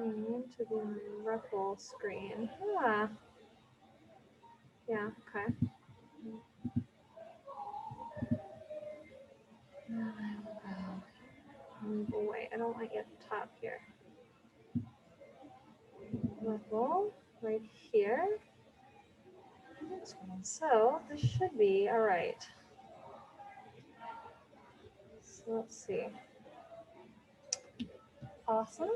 screen to the ruffle screen. Ah. Yeah, okay. Move away. I don't want you at the top here. Ruffle right here. So this should be all right. So let's see. Awesome.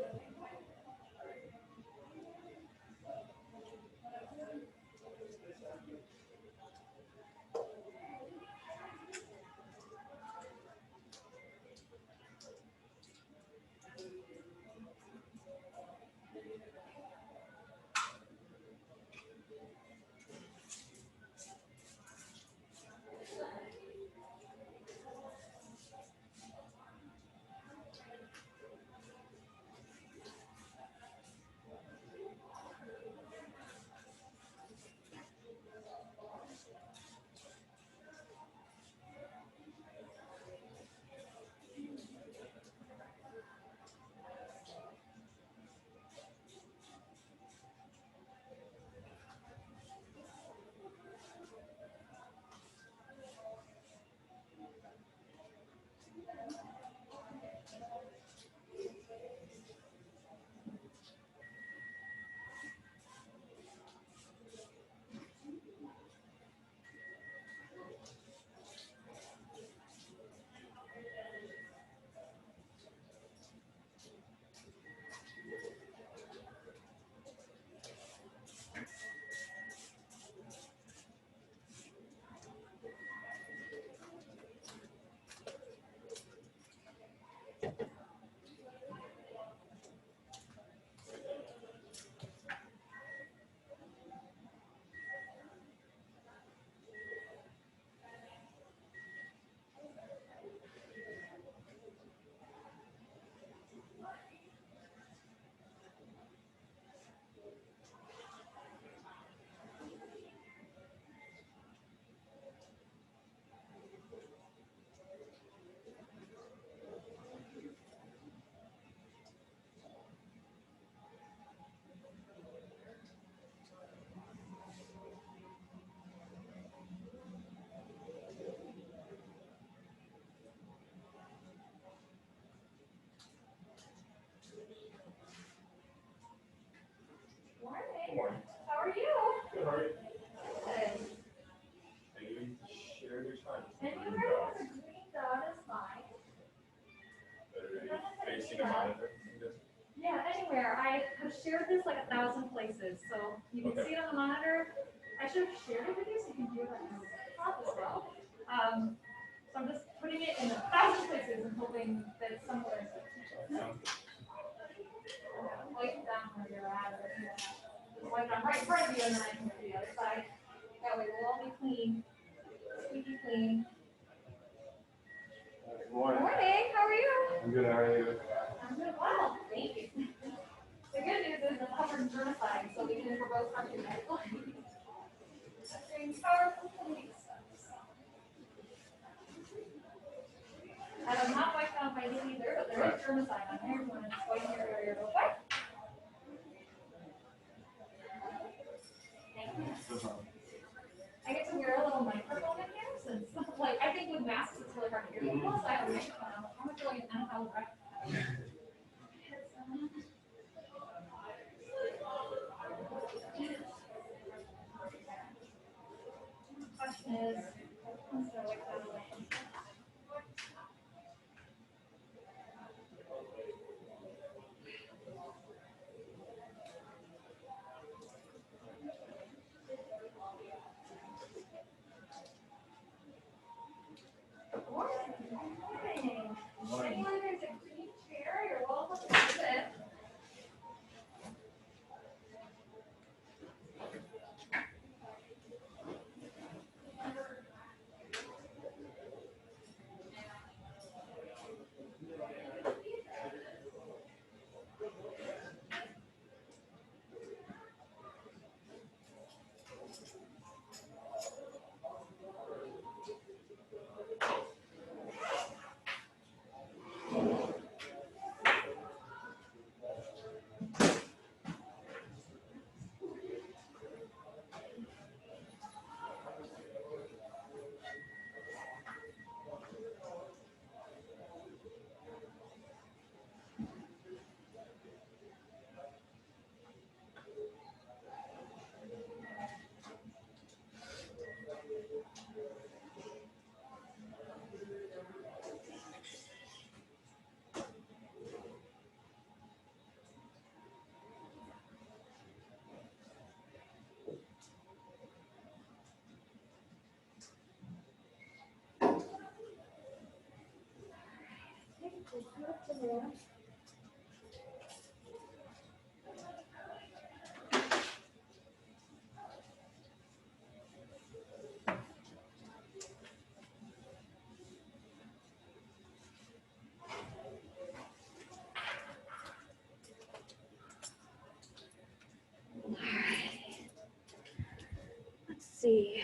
Morning. How are you? Good, how are you? Good. Share your time. Anywhere with a green dot is fine. Facing a monitor. Yeah, anywhere. I have shared this like 1,000 places, so you can see it on the monitor. I should have shared it with you so you can view it on your laptop as well. So I'm just putting it in 1,000 places and hoping that somewhere wipe down where you're at, or just wipe down right in front of you, and then I can do the other side. That way we'll all be clean, squeaky clean. Good morning. Morning. How are you? I'm good. How are you? I'm good. Wow. Thank you. The good news is it's covered in germicide, so we can both have your medical. Powerful police. And I'm not wiping out my knee either, but there is germicide on there. You want to just wipe your area real quick? Thank you. I get to wear a little microphone in here since, like, I think with masks it's really hard to hear people, so I have a microphone. I'm going to feel like an NFL rep. Question is, morning. Anyone there's a green chair, you're welcome to sit. Let's see.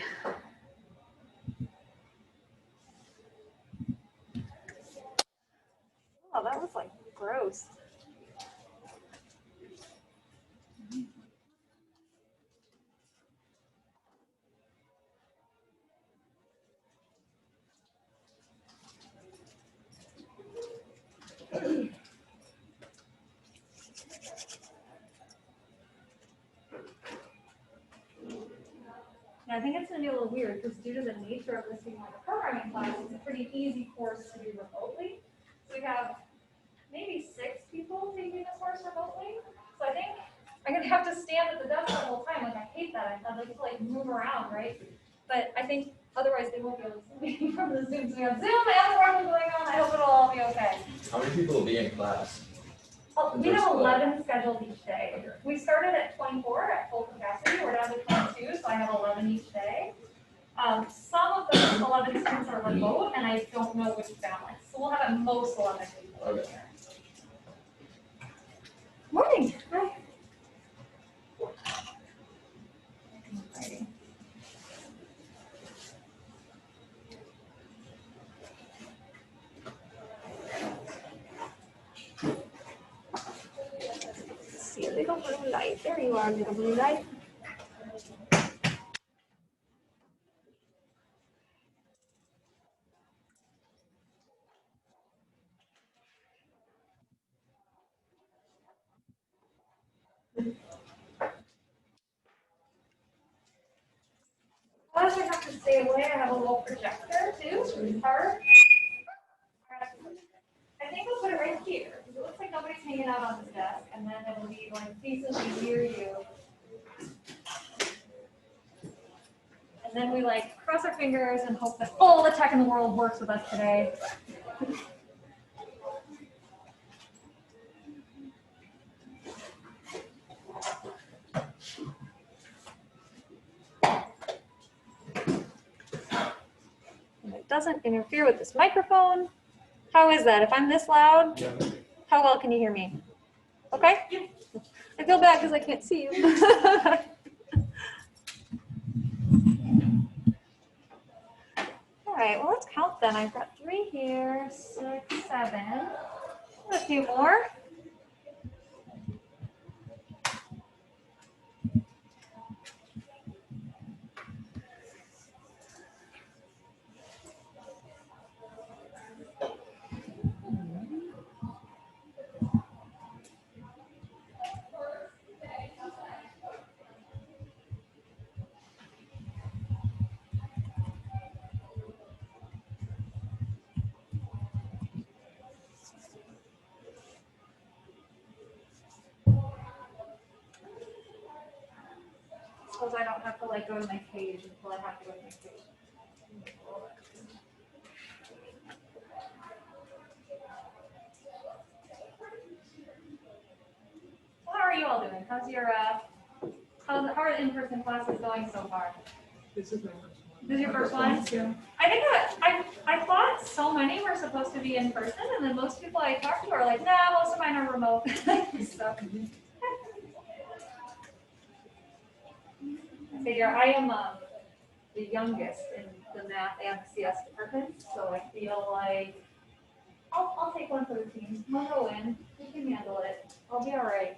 Oh, that was like gross. And I think it's going to be a little weird because due to the nature of this being like a programming class, it's a pretty easy course to do remotely. So we have maybe 6 people taking this course remotely. So I think I'm going to have to stand at the desk the whole time. Like, I hate that. I'd like to like move around, right? But I think otherwise they won't be able to see me from the Zoom. So we have Zoom and the world going on. I hope it'll all be okay. How many people will be in class? Oh, we have 11 scheduled each day. We started at 24 at full capacity. We're down to 22, so I have 11 each day. Some of those 11 students are remote, and I don't know which balance. So we'll have at most 11 people. Okay. Morning. Hi. See a little blue light. There you are, little blue light. Plus, I have to stay away. I have a little projector too, which is hard. I think I'll put it right here because it looks like nobody's hanging out on this desk, and then it'll be like decently near you. And then we like cross our fingers and hope that all the tech in the world works with us today. And it doesn't interfere with this microphone. How is that? If I'm this loud, Yeah. how well can you hear me? Okay? I feel bad because I can't see you. All right, well, let's count then. I've got 3 here, 6, 7. A few more. Suppose I don't have to like go to my page until I have to go to my page. Well, how are you all doing? How's your how are the in-person classes going so far? This is my first one. This is your first one? Yeah. I think I thought so many were supposed to be in person, and then most people I talked to are like, nah, most of mine are remote. So, I figure I am the youngest in the math and CS departments, so I feel like I'll take one for the team. I'll go in. We can handle it. I'll be all right.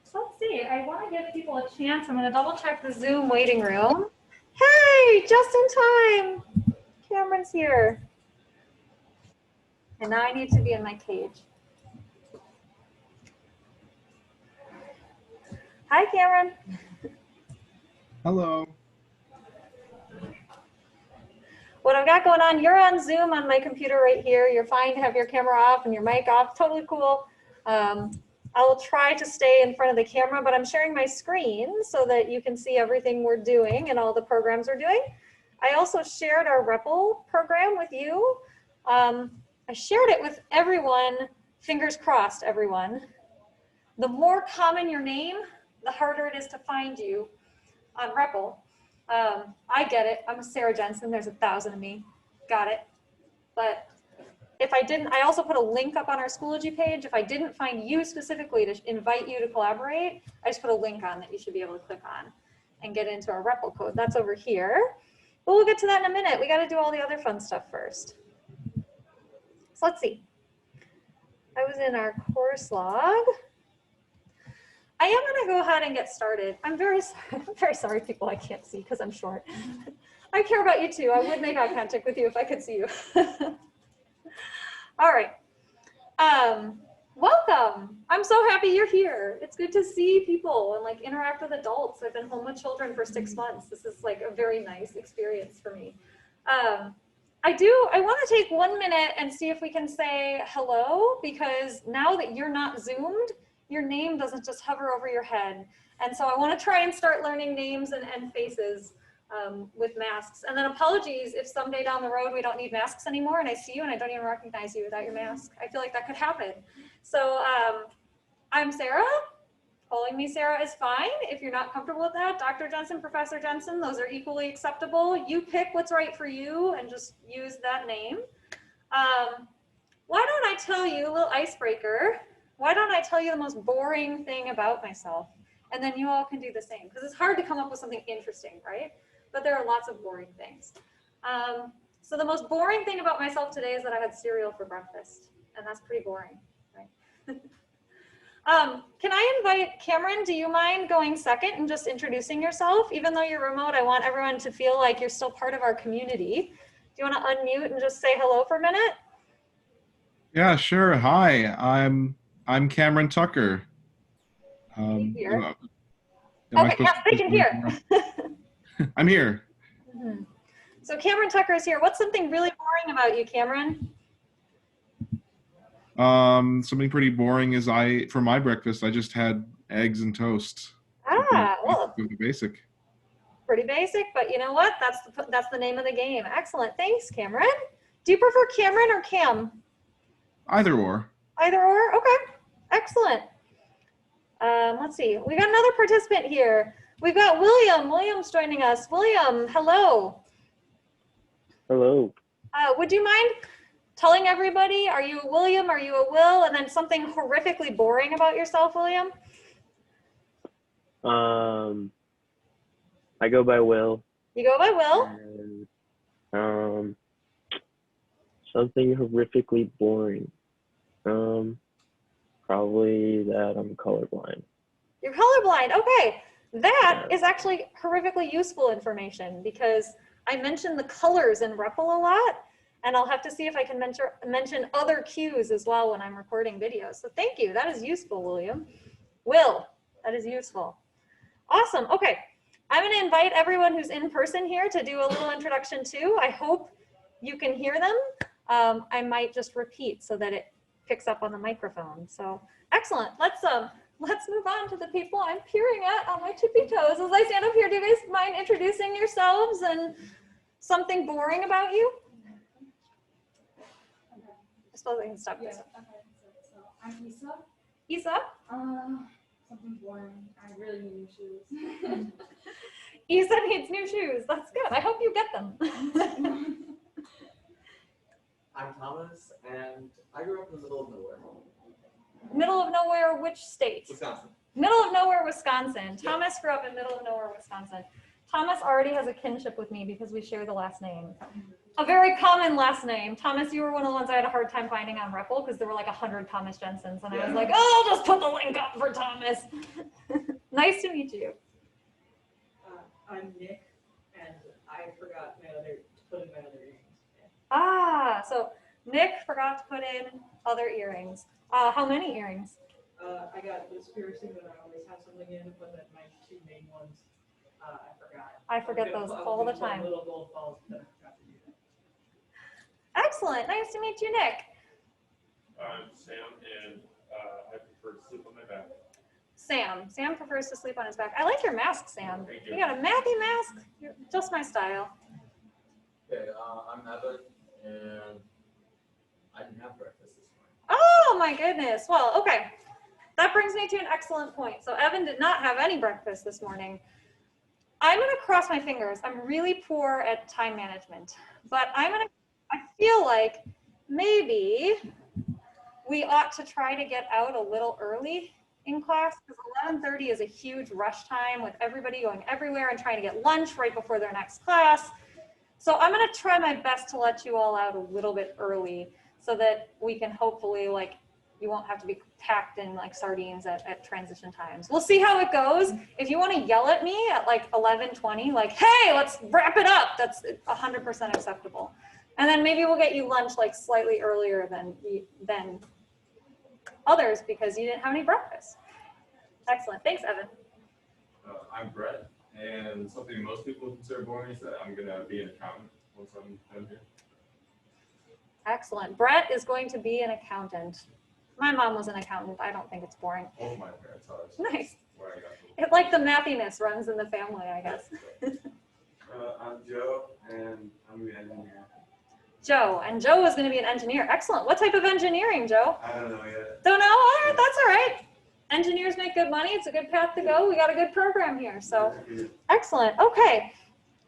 So let's see. I want to give people a chance. I'm going to double check the Zoom waiting room. Hey, just in time. Cameron's here. And now I need to be in my cage. Hi, Cameron. Hello. what I've got going on, you're on Zoom on my computer right here. You're fine to have your camera off and your mic off, totally cool. I'll try to stay in front of the camera, but I'm sharing my screen so that you can see everything we're doing and all the programs we're doing. I also shared our REPL program with you. I shared it with everyone, fingers crossed, everyone. The more common your name, the harder it is to find you on REPL. I get it, I'm Sarah Jensen, there's 1,000 of me, got it. But if I didn't, I also put a link up on our Schoology page. If I didn't find you specifically to invite you to collaborate, I just put a link on that you should be able to click on and get into our REPL code. That's over here. But we'll get to that in a minute. We got to do all the other fun stuff first. So let's see. I was in our course log. I am going to go ahead and get started. I'm very sorry, people I can't see because I'm short. I care about you too. I would make eye contact with you if I could see you. All right. Welcome. I'm so happy you're here. It's good to see people and like interact with adults. I've been home with children for 6 months. This is like a very nice experience for me. I want to take 1 minute and see if we can say hello, because now that you're not Zoomed, your name doesn't just hover over your head. And so I want to try and start learning names and faces with masks. And then apologies if someday down the road we don't need masks anymore and I see you and I don't even recognize you without your mask. I feel like that could happen. So I'm Sarah. Calling me Sarah is fine. If you're not comfortable with that, Dr. Jensen, Professor Jensen, those are equally acceptable. You pick what's right for you and just use that name. Why don't I tell you, a little icebreaker, why don't I tell you the most boring thing about myself? And then you all can do the same, because it's hard to come up with something interesting, right? But there are lots of boring things. So the most boring thing about myself today is that I had cereal for breakfast, and that's pretty boring, right? Can I invite Cameron, do you mind going second and just introducing yourself? Even though you're remote, I want everyone to feel like you're still part of our community. Do you want to unmute and just say hello for a minute? Yeah, sure. Hi, I'm Cameron Tucker. Here. Am I Okay, supposed yeah, to they can hear. I'm here. So Cameron Tucker is here. What's something really boring about you, Cameron? Something pretty boring is for my breakfast, I just had eggs and toast. Well, Pretty basic. pretty basic, but you know what? That's the name of the game. Excellent. Thanks, Cameron. Do you prefer Cameron or Cam? Either or. Either or? Okay. Excellent. Let's see. We got another participant here. We've got William. William's joining us. William, hello. Hello. Would you mind telling everybody, are you a William, are you a Will, and then something horrifically boring about yourself, William? I go by Will. You go by Will? And, something horrifically boring. Probably that I'm colorblind. You're colorblind. Okay. That is actually horrifically useful information, because I mentioned the colors in REPL a lot, and I'll have to see if I can mention other cues as well when I'm recording videos. So thank you. That is useful, William. Will, that is useful. Awesome. Okay. I'm going to invite everyone who's in person here to do a little introduction too. I hope you can hear them. I might just repeat so that it picks up on the microphone. So excellent. Let's move on to the people I'm peering at on my tippy toes as I stand up here. Do you guys mind introducing yourselves and something boring about you? I suppose I can stop this. Yeah, okay. So I'm Isa. Isa? Something boring. I really need new shoes. Isa needs new shoes. That's good. I hope you get them. I'm Thomas, and I grew up in the middle of nowhere. Middle of nowhere, which state? Wisconsin. Middle of nowhere, Wisconsin. Thomas grew up in middle of nowhere, Wisconsin. Thomas already has a kinship with me because we share the last name. A very common last name. Thomas, you were one of the ones I had a hard time finding on REPL because there were like 100 Thomas Jensens, and I was like, oh, I'll just put the link up for Thomas. Nice to meet you. I'm Nick, and I forgot to put in my other earrings. Ah, so Nick forgot to put in other earrings. How many earrings? I got this piercing that I always have something in, but then my two main ones, I forgot. I forget those all the time. Little gold balls, but I forgot to do that. Excellent. Nice to meet you, Nick. I'm Sam, and I prefer to sleep on my back. Sam prefers to sleep on his back. I like your mask, Sam. Thank You you. got a mathy mask? You're just my style. Okay, I'm Evan, and I didn't have breakfast this morning. Oh my goodness. Well, okay. That brings me to an excellent point. So Evan did not have any breakfast this morning. I'm going to cross my fingers. I'm really poor at time management, but I feel like maybe we ought to try to get out a little early in class, because 11:30 is a huge rush time with everybody going everywhere and trying to get lunch right before their next class. So I'm going to try my best to let you all out a little bit early so that we can hopefully, like, you won't have to be packed in like sardines at transition times. We'll see how it goes. If you want to yell at me at like 11:20, like, hey, let's wrap it up, that's 100% acceptable. And then maybe we'll get you lunch like slightly earlier than others because you didn't have any breakfast. Excellent. Thanks, Evan. I'm Brett, and something most people consider boring is that I'm going to be an accountant once I'm done here. Excellent. Brett is going to be an accountant. My mom was an accountant. I don't think it's boring. Both my parents are. So Nice. where I got It, like the mathiness runs in the family, I guess. I'm Joe, and I'm an engineer. Joe, and Joe is going to be an engineer. Excellent. What type of engineering, Joe? I don't know yet. Don't know? All right, that's all right. Engineers make good money. It's a good path to go. We got a good program here. So excellent. Okay.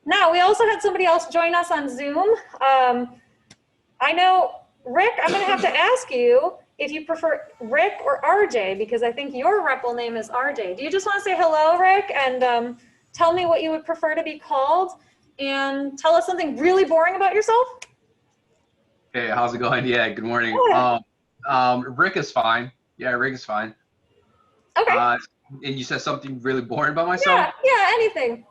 Now, we also had somebody else join us on Zoom. I know, Rick, I'm going to have to ask you if you prefer Rick or RJ, because I think your REPL name is RJ. Do you just want to say hello, Rick, and tell me what you would prefer to be called, and tell us something really boring about yourself? Hey, how's it going? Yeah, good morning. Rick is fine. Yeah, Rick is fine. Okay. And you said something really boring about myself? Yeah, anything.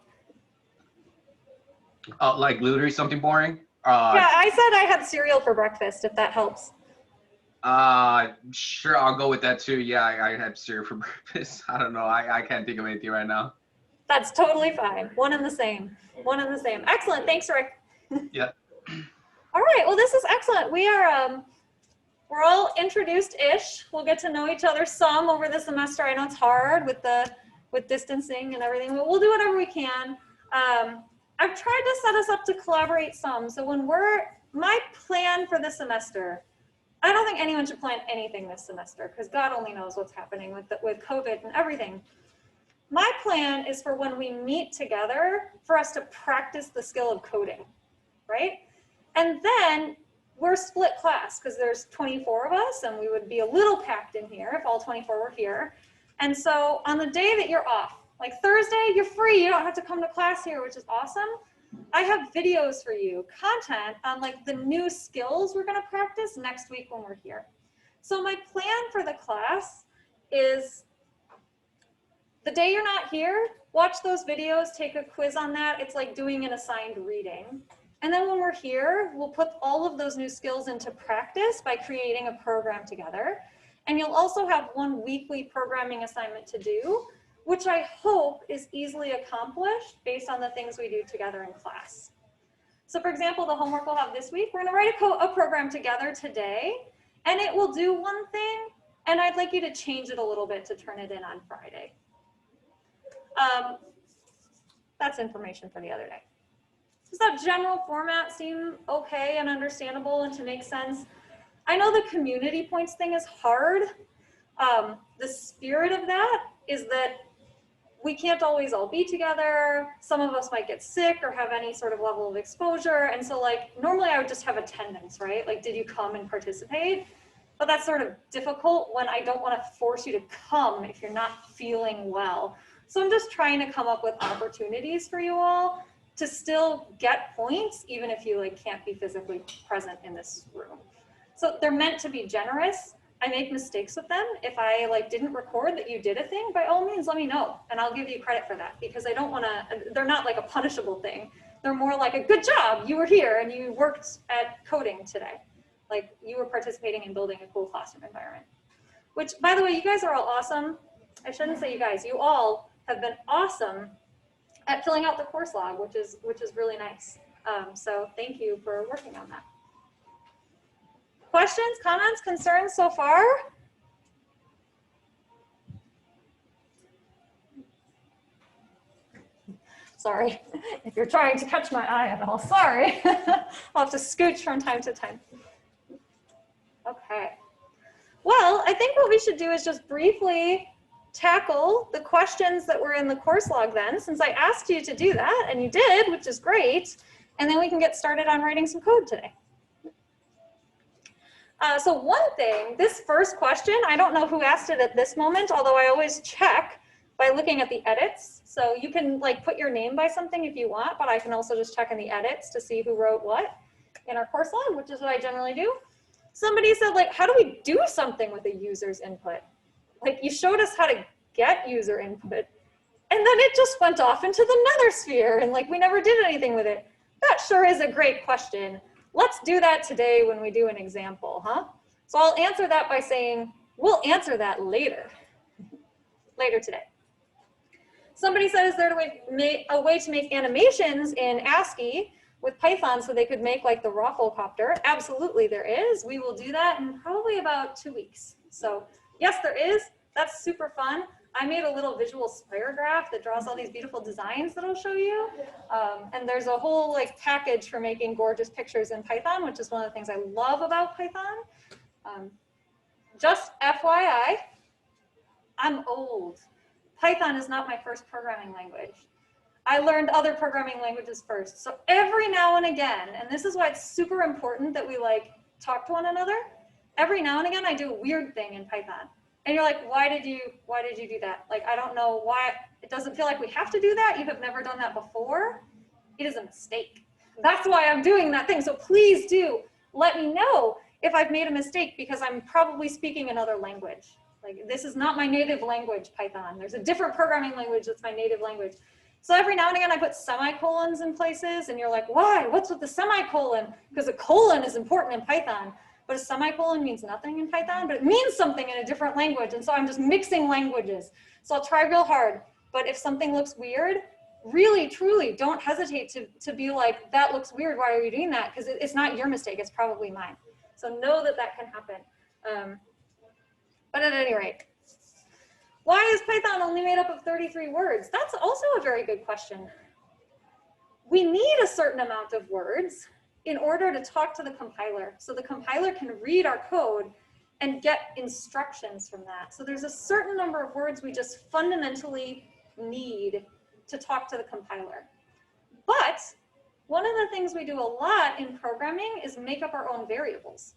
Like literally something boring? Yeah, I said I had cereal for breakfast, if that helps. Sure, I'll go with that too. Yeah, I had cereal for breakfast. I don't know. I can't think of anything right now. That's totally fine. One and the same. One and the same. Excellent. Thanks, Rick. Yeah. All right. Well, this is excellent. We are we're all introduced-ish. We'll get to know each other some over the semester. I know it's hard with distancing and everything, but we'll do whatever we can. I've tried to set us up to collaborate some. So my plan for this semester, I don't think anyone should plan anything this semester because God only knows what's happening with COVID and everything. My plan is for when we meet together for us to practice the skill of coding, right? And then we're split class because there's 24 of us and we would be a little packed in here if all 24 were here. And so on the day that you're off, like Thursday, you're free. You don't have to come to class here, which is awesome. I have videos for you, content on like the new skills we're gonna practice next week when we're here. So my plan for the class is the day you're not here, watch those videos, take a quiz on that. It's like doing an assigned reading. And then when we're here, we'll put all of those new skills into practice by creating a program together. And you'll also have one weekly programming assignment to do, which I hope is easily accomplished based on the things we do together in class. So for example, the homework we'll have this week, we're gonna write a program together today, and it will do one thing, and I'd like you to change it a little bit to turn it in on Friday. That's information for the other day. Does that general format seem okay and understandable and to make sense? I know the community points thing is hard. The spirit of that is that we can't always all be together. Some of us might get sick or have any sort of level of exposure. And so like, normally I would just have attendance, right? Like, did you come and participate? But that's sort of difficult when I don't want to force you to come if you're not feeling well. So I'm just trying to come up with opportunities for you all to still get points, even if you like can't be physically present in this room. So they're meant to be generous. I make mistakes with them. If I like didn't record that you did a thing, by all means, let me know and I'll give you credit for that because I don't want to, they're not like a punishable thing. They're more like a good job. You were here and you worked at coding today. Like you were participating in building a cool classroom environment, which by the way, you guys are all awesome. I shouldn't say you guys, you all have been awesome at filling out the course log, which is really nice. So thank you for working on that. Questions, comments, concerns so far? Sorry, if you're trying to catch my eye at all, sorry. I'll have to scooch from time to time. Okay. Well, I think what we should do is just briefly tackle the questions that were in the course log then, since I asked you to do that, and you did, which is great. And then we can get started on writing some code today. So one thing, this first question, I don't know who asked it at this moment, although I always check by looking at the edits. So you can like put your name by something if you want, but I can also just check in the edits to see who wrote what in our course log, which is what I generally do. Somebody said, like, how do we do something with a user's input? Like, you showed us how to get user input, and then it just went off into the nether sphere, and like we never did anything with it. That sure is a great question. Let's do that today when we do an example, huh? So I'll answer that by saying, we'll answer that later, later today. Somebody said, is there a way to make animations in ASCII with Python so they could make like the Rafflecopter? Absolutely there is. We will do that in probably about 2 weeks. So yes, there is. That's super fun. I made a little visual spirograph that draws all these beautiful designs that I'll show you. And there's a whole like package for making gorgeous pictures in Python, which is one of the things I love about Python. Just FYI, I'm old. Python is not my first programming language. I learned other programming languages first. So every now and again, and this is why it's super important that we like talk to one another. Every now and again, I do a weird thing in Python. And you're like, why did you do that? Like, I don't know why. It doesn't feel like we have to do that. You have never done that before. It is a mistake. That's why I'm doing that thing. So please do let me know if I've made a mistake, because I'm probably speaking another language. Like, this is not my native language, Python. There's a different programming language that's my native language. So every now and again, I put semicolons in places, and you're like, why? What's with the semicolon? Because a colon is important in Python. But a semicolon means nothing in Python, but it means something in a different language. And so I'm just mixing languages. So I'll try real hard. But if something looks weird, really, truly, don't hesitate to be like, that looks weird. Why are you doing that? Because it's not your mistake. It's probably mine. So know that that can happen. But at any rate, why is Python only made up of 33 words? That's also a very good question. We need a certain amount of words in order to talk to the compiler. So the compiler can read our code and get instructions from that. So there's a certain number of words we just fundamentally need to talk to the compiler. But one of the things we do a lot in programming is make up our own variables.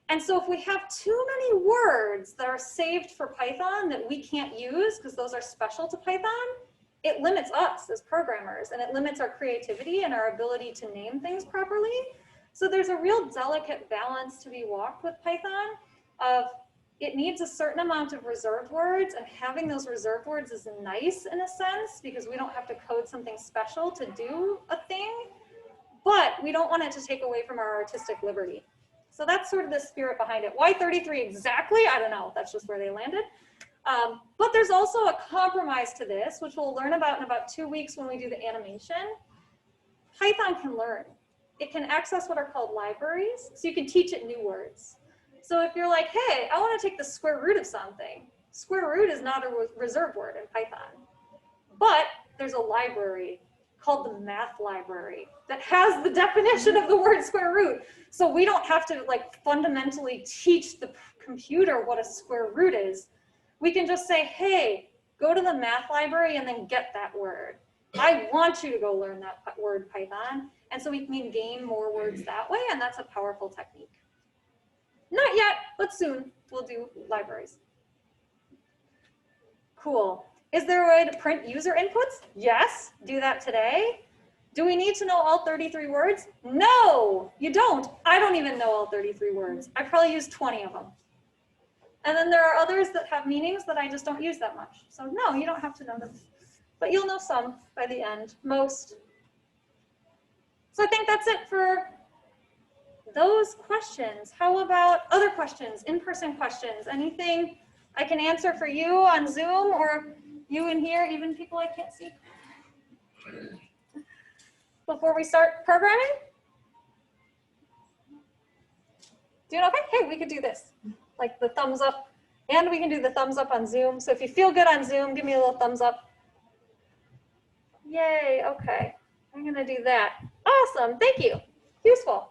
And so if we have too many words that are saved for Python that we can't use because those are special to Python, it limits us as programmers, and it limits our creativity and our ability to name things properly. So there's a real delicate balance to be walked with Python of it needs a certain amount of reserved words, and having those reserved words is nice in a sense because we don't have to code something special to do a thing, but we don't want it to take away from our artistic liberty. So that's sort of the spirit behind it. Why 33 exactly? I don't know. That's just where they landed. But there's also a compromise to this, which we'll learn about in about 2 weeks when we do the animation. Python can learn. It can access what are called libraries, so you can teach it new words. So if you're like, hey, I want to take the square root of something, square root is not a reserved word in Python. But there's a library called the math library that has the definition of the word square root. So we don't have to like fundamentally teach the computer what a square root is. We can just say, hey, go to the math library and then get that word. I want you to go learn that word, Python. And so we can gain more words that way, and that's a powerful technique. Not yet, but soon we'll do libraries. Cool. Is there a way to print user inputs? Yes, do that today. Do we need to know all 33 words? No, you don't. I don't even know all 33 words. I probably use 20 of them. And then there are others that have meanings that I just don't use that much. So no, you don't have to know them. But you'll know some by the end, most. So I think that's it for those questions. How about other questions, in-person questions? Anything I can answer for you on Zoom or you in here, even people I can't see? Before we start programming? Doing okay? Hey, we could do this. Like the thumbs up, and we can do the thumbs up on Zoom. So if you feel good on Zoom, give me a little thumbs up. Yay, okay. I'm gonna do that. Awesome, thank you. Useful.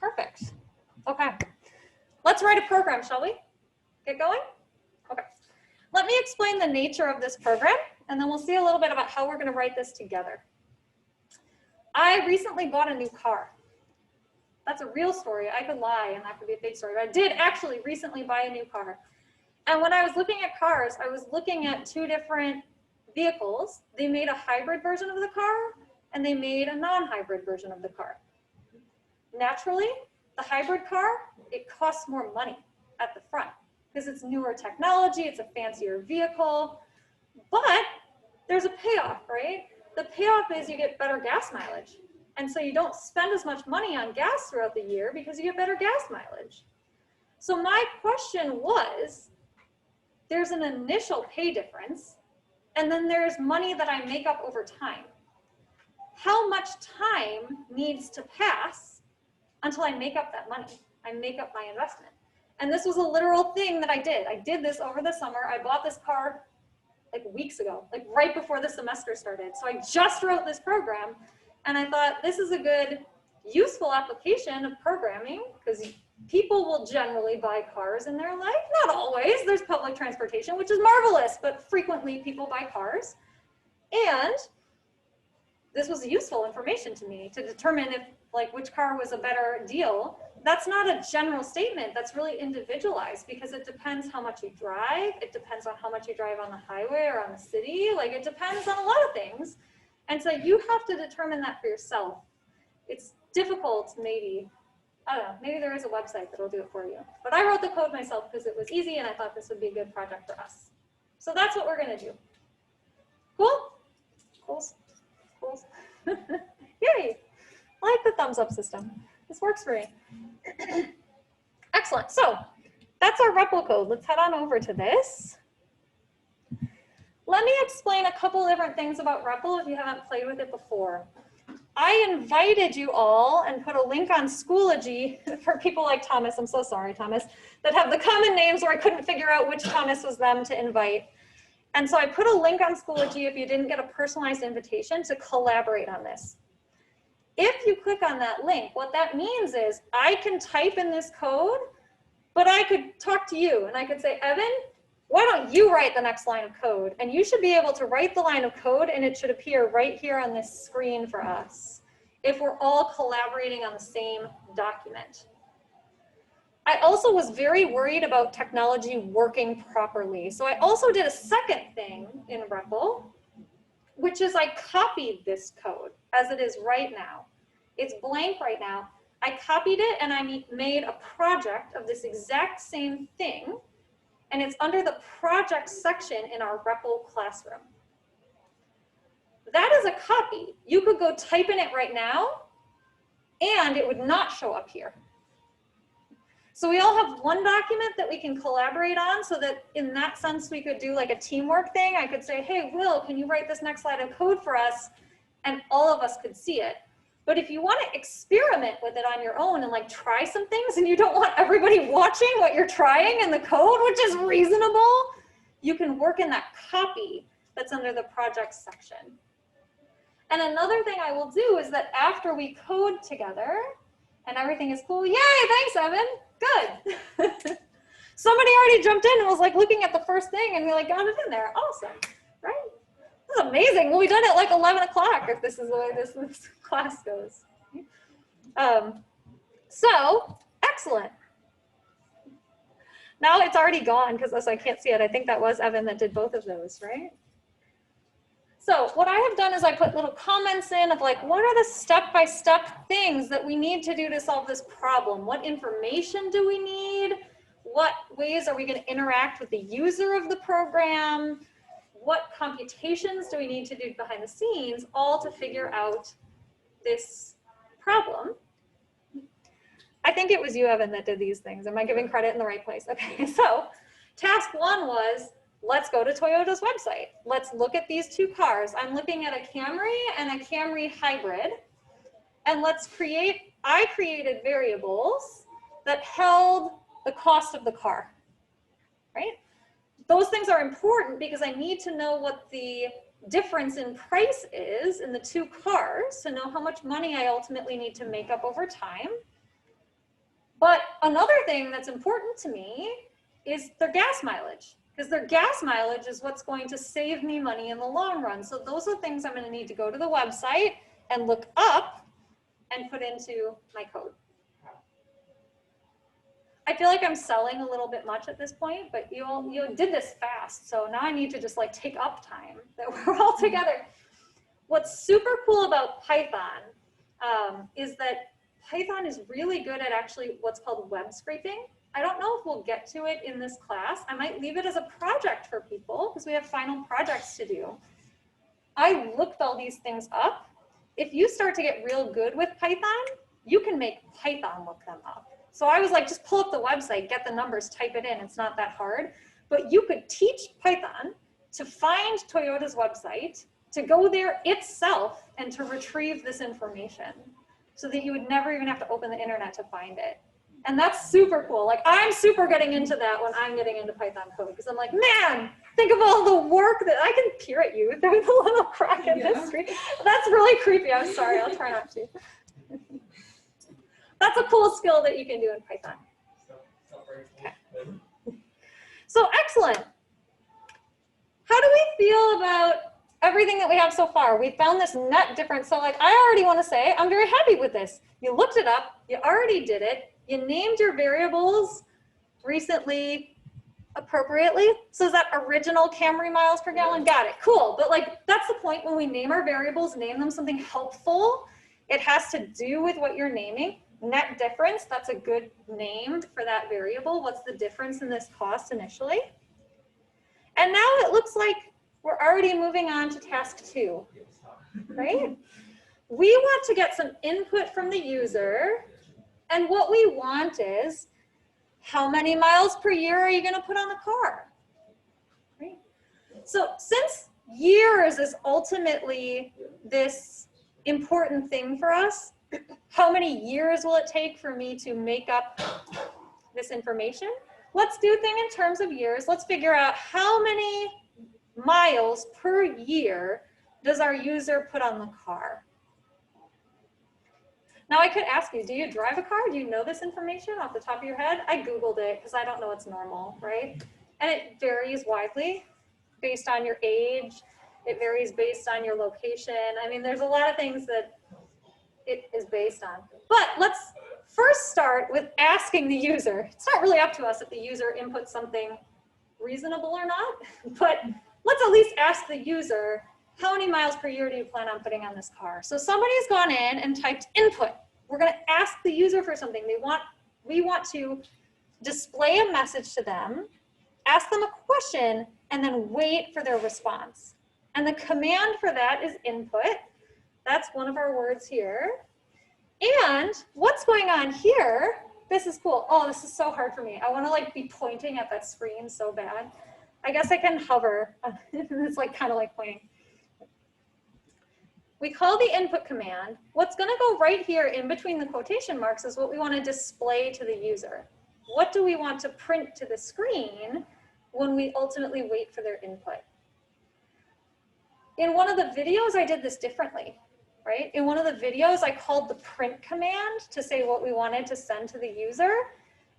Perfect. Okay. Let's write a program, shall we? Get going? Okay. Let me explain the nature of this program, and then we'll see a little bit about how we're gonna write this together. I recently bought a new car. That's a real story. I could lie and that could be a fake story, but I did actually recently buy a new car. And when I was looking at cars, I was looking at two different vehicles. They made a hybrid version of the car and they made a non-hybrid version of the car. Naturally, the hybrid car, it costs more money at the front because it's newer technology, it's a fancier vehicle, but there's a payoff, right? The payoff is you get better gas mileage. And so you don't spend as much money on gas throughout the year because you get better gas mileage. So my question was, there's an initial pay difference, and then there's money that I make up over time. How much time needs to pass until I make up that money? I make up my investment. And this was a literal thing that I did. I did this over the summer. I bought this car like weeks ago, like right before the semester started. So I just wrote this program. And I thought this is a good, useful application of programming because people will generally buy cars in their life. Not always, there's public transportation, which is marvelous, but frequently people buy cars. And this was useful information to me to determine if like which car was a better deal. That's not a general statement, that's really individualized because it depends how much you drive. It depends on how much you drive on the highway or on the city. Like it depends on a lot of things. And so you have to determine that for yourself. It's difficult, maybe. I don't know, maybe there is a website that'll do it for you. But I wrote the code myself because it was easy and I thought this would be a good project for us. So that's what we're gonna do. Cool? Cool? Cool? Yay! I like the thumbs up system. This works for me. Excellent, so that's our REPL code. Let's head on over to this. Let me explain a couple different things about REPL if you haven't played with it before. I invited you all and put a link on Schoology for people like Thomas, I'm so sorry, Thomas, that have the common names where I couldn't figure out which Thomas was them to invite. And so I put a link on Schoology if you didn't get a personalized invitation to collaborate on this. If you click on that link, what that means is I can type in this code, but I could talk to you and I could say, Evan, why don't you write the next line of code? And you should be able to write the line of code and it should appear right here on this screen for us if we're all collaborating on the same document. I also was very worried about technology working properly. So I also did a second thing in REPL, which is I copied this code as it is right now. It's blank right now. I copied it and I made a project of this exact same thing. And it's under the project section in our REPL classroom. That is a copy. You could go type in it right now and it would not show up here. So we all have one document that we can collaborate on so that in that sense we could do like a teamwork thing. I could say, hey, Will, can you write this next line of code for us? And all of us could see it. But if you want to experiment with it on your own and like try some things and you don't want everybody watching what you're trying in the code, which is reasonable, you can work in that copy that's under the project section. And another thing I will do is that after we code together and everything is cool, yay, thanks, Evan, good. Somebody already jumped in and was like looking at the first thing and we like got it in there, awesome, right? This is amazing. We'll be done at like 11 o'clock if this is the way this class goes. So, excellent. Now it's already gone because I can't see it. I think that was Evan that did both of those, right? So what I have done is I put little comments in of like, what are the step-by-step things that we need to do to solve this problem? What information do we need? What ways are we going to interact with the user of the program? What computations do we need to do behind the scenes, all to figure out this problem? I think it was you, Evan, that did these things. Am I giving credit in the right place? Okay, so task one was, let's go to Toyota's website. Let's look at these two cars. I'm looking at a Camry and a Camry hybrid. And let's create, I created variables that held the cost of the car, right? Those things are important because I need to know what the difference in price is in the two cars to know how much money I ultimately need to make up over time. But another thing that's important to me is their gas mileage, because their gas mileage is what's going to save me money in the long run. So those are things I'm going to need to go to the website and look up and put into my code. I feel like I'm selling a little bit much at this point, but you did this fast. So now I need to just like take up time that we're all together. What's super cool about Python is that Python is really good at actually what's called web scraping. I don't know if we'll get to it in this class. I might leave it as a project for people because we have final projects to do. I looked all these things up. If you start to get real good with Python, you can make Python look them up. So I was like, just pull up the website, get the numbers, type it in. It's not that hard. But you could teach Python to find Toyota's website, to go there itself, and to retrieve this information so that you would never even have to open the internet to find it. And that's super cool. Like, I'm super getting into that when I'm getting into Python code, because I'm like, man, think of all the work that I can peer at you through the little crack in this screen. That's really creepy. I'm sorry. I'll try not to. That's a cool skill that you can do in Python. Okay. So excellent. How do we feel about everything that we have so far? We found this net difference. So like, I already want to say, I'm very happy with this. You looked it up. You already did it. You named your variables recently appropriately. So is that original Camry miles per gallon? Got it. Cool. But like, that's the point when we name our variables, name them something helpful. It has to do with what you're naming. Net difference, that's a good name for that variable. What's the difference in this cost initially? And now it looks like we're already moving on to task 2, right? We want to get some input from the user. And what we want is, how many miles per year are you going to put on the car? Right? So since years is ultimately this important thing for us, how many years will it take for me to make up this information? Let's do things in terms of years. Let's figure out how many miles per year does our user put on the car. Now I could ask you, do you drive a car? Do you know this information off the top of your head? I Googled it because I don't know what's normal, right? And it varies widely based on your age. It varies based on your location. I mean, there's a lot of things that it is based on. But let's first start with asking the user. It's not really up to us if the user inputs something reasonable or not, but let's at least ask the user, how many miles per year do you plan on putting on this car? So somebody's gone in and typed input. We're going to ask the user for something. We want to display a message to them, ask them a question, and then wait for their response. And the command for that is input. That's one of our words here. And what's going on here, this is cool. Oh, this is so hard for me. I want to like be pointing at that screen so bad. I guess I can hover. It's like kind of like pointing. We call the input command. What's going to go right here in between the quotation marks is what we want to display to the user. What do we want to print to the screen when we ultimately wait for their input? In one of the videos, I did this differently, right? In one of the videos, I called the print command to say what we wanted to send to the user.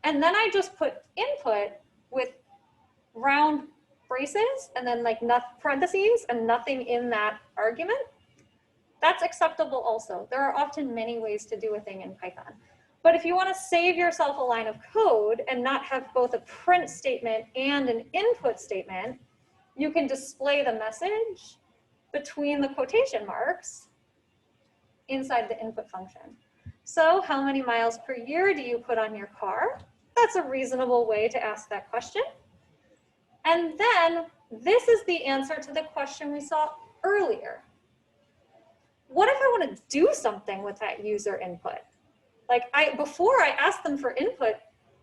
And then I just put input with round braces and then like parentheses and nothing in that argument. That's acceptable also. There are often many ways to do a thing in Python. But if you want to save yourself a line of code and not have both a print statement and an input statement, you can display the message between the quotation marks inside the input function. So how many miles per year do you put on your car? That's a reasonable way to ask that question. And then this is the answer to the question we saw earlier. What if I want to do something with that user input? Like before I asked them for input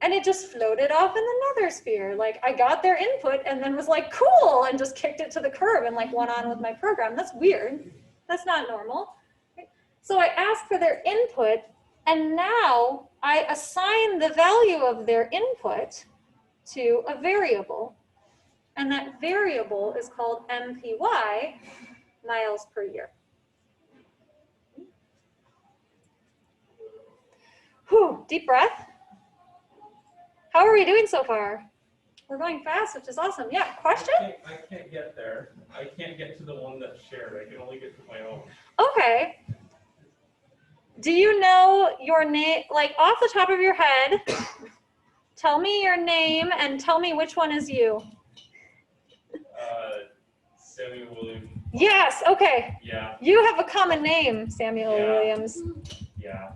and it just floated off in the nether sphere. Like I got their input and then was like, cool, and just kicked it to the curb and like went on with my program. That's weird. That's not normal. So I asked for their input And now I assign the value of their input to a variable. And that variable is called MPY, miles per year. Whew, deep breath. How are we doing so far? We're going fast, which is awesome. Yeah, question? I can't get there. I can't get to the one that's shared. I can only get to my own. Okay. Do you know your name, like off the top of your head, tell me your name and tell me which one is you. Samuel Williams. Yes, okay. Yeah. You have a common name, Samuel Yeah. Williams. Yeah.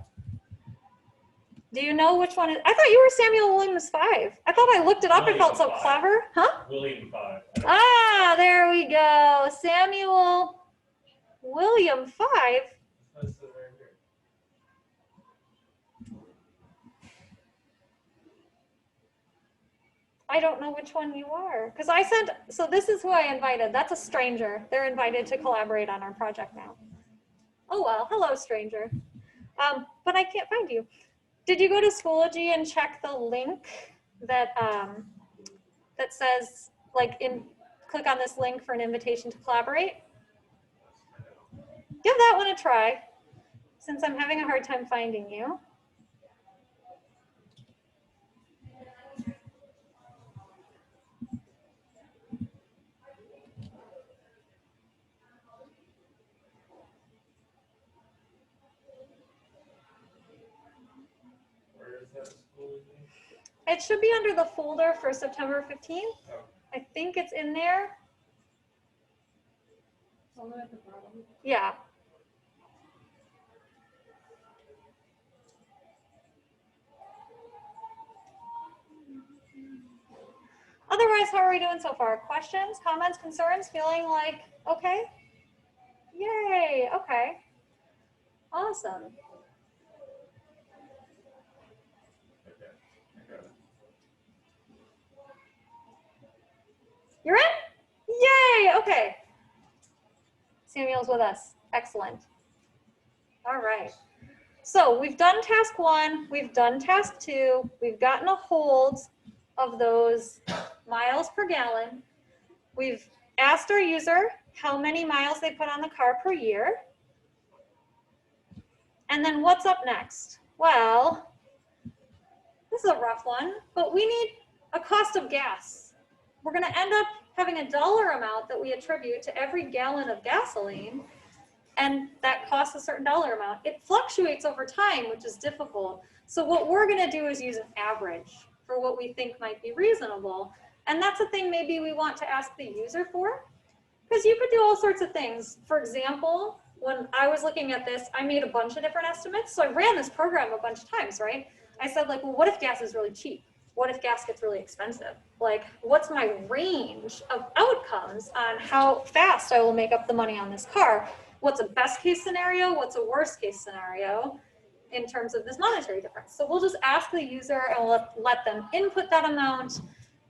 Do you know which one is, I thought you were Samuel Williams 5. I thought I looked it up and William felt so 5. clever. Huh? William 5. Ah, there we go. Samuel William 5. That's it right here. I don't know which one you are. Because I sent, so this is who I invited. That's a stranger. They're invited to collaborate on our project now. Oh well, hello stranger. But I can't find you. Did you go to Schoology and check the link that that says, like, click on this link for an invitation to collaborate? Give that one a try, since I'm having a hard time finding you. Where is that school? It should be under the folder for September 15th. Oh. I think it's in there. All the way at the bottom. Yeah. Otherwise, how are we doing so far? Questions, comments, concerns? Feeling like okay? Yay, okay. Awesome. Okay. I got it. You're in? Yay, okay. Samuel's with us. Excellent. All right. So we've done task 1, we've done task 2, we've gotten a hold of those miles per gallon. We've asked our user how many miles they put on the car per year. And then what's up next? Well, this is a rough one, but we need a cost of gas. We're going to end up having a dollar amount that we attribute to every gallon of gasoline, and that costs a certain dollar amount. It fluctuates over time, which is difficult. So what we're going to do is use an average for what we think might be reasonable. And that's a thing maybe we want to ask the user for, because you could do all sorts of things. For example, when I was looking at this, I made a bunch of different estimates. So I ran this program a bunch of times, right? I said, like, well, what if gas is really cheap? What if gas gets really expensive? Like, what's my range of outcomes on how fast I will make up the money on this car? What's a best case scenario? What's a worst case scenario in terms of this monetary difference? So we'll just ask the user and let them input that amount,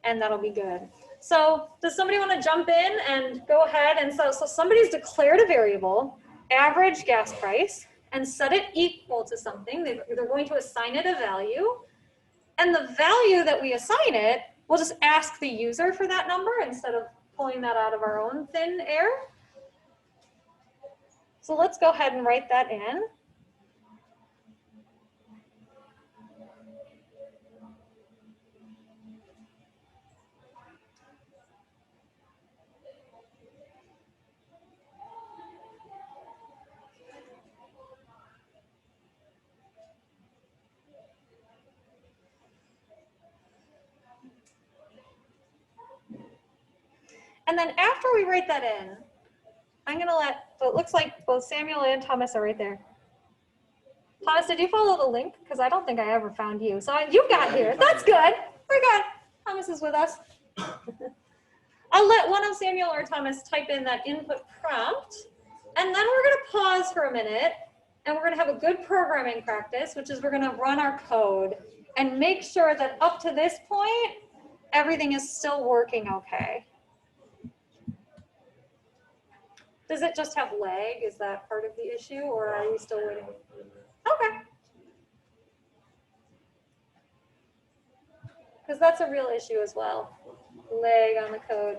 and that'll be good. So does somebody want to jump in and go ahead? And so somebody's declared a variable, average gas price, and set it equal to something. They're going to assign it a value. And the value that we assign it, we'll just ask the user for that number instead of pulling that out of our own thin air. So let's go ahead and write that in. And then after we write that in, I'm going to so it looks like both Samuel and Thomas are right there. Thomas, did you follow the link? Because I don't think I ever found you. So you got here. That's good. We're good. Thomas is with us. I'll let one of Samuel or Thomas type in that input prompt. And then we're going to pause for a minute. And we're going to have a good programming practice, which is we're going to run our code and make sure that up to this point, everything is still working okay. Does it just have lag? Is that part of the issue, or are we still waiting? Okay. because that's a real issue as well. Lag on the code.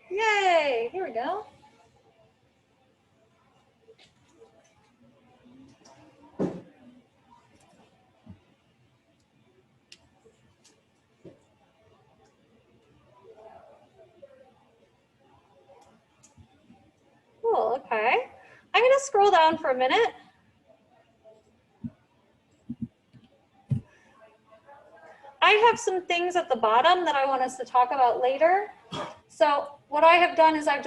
Yay, here we go. Cool, okay. I'm gonna scroll down for a minute. I have some things at the bottom that I want us to talk about later. So what I have done is I've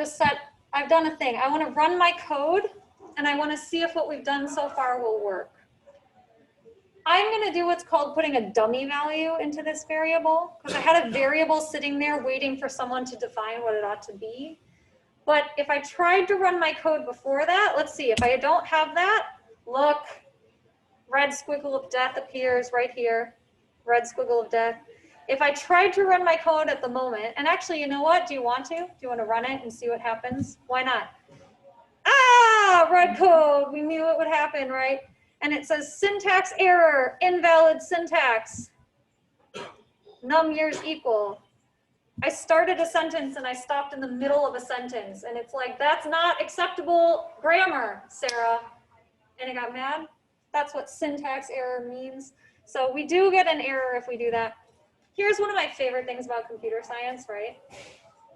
done a thing. I want to run my code and I want to see if what we've done so far will work. I'm going to do what's called putting a dummy value into this variable because I had a variable sitting there waiting for someone to define what it ought to be. But if I tried to run my code before that, let's see, if I don't have that, look, red squiggle of death appears right here. Red squiggle of death. If I tried to run my code at the moment, and actually, you know what? Do you want to? Do you want to run it and see what happens? Why not? Ah, red code. We knew it would happen, right? And it says syntax error, invalid syntax. Num years equal. I started a sentence and I stopped in the middle of a sentence. And it's like, that's not acceptable grammar, Sarah. And it got mad. That's what syntax error means. So we do get an error if we do that. Here's one of my favorite things about computer science, right?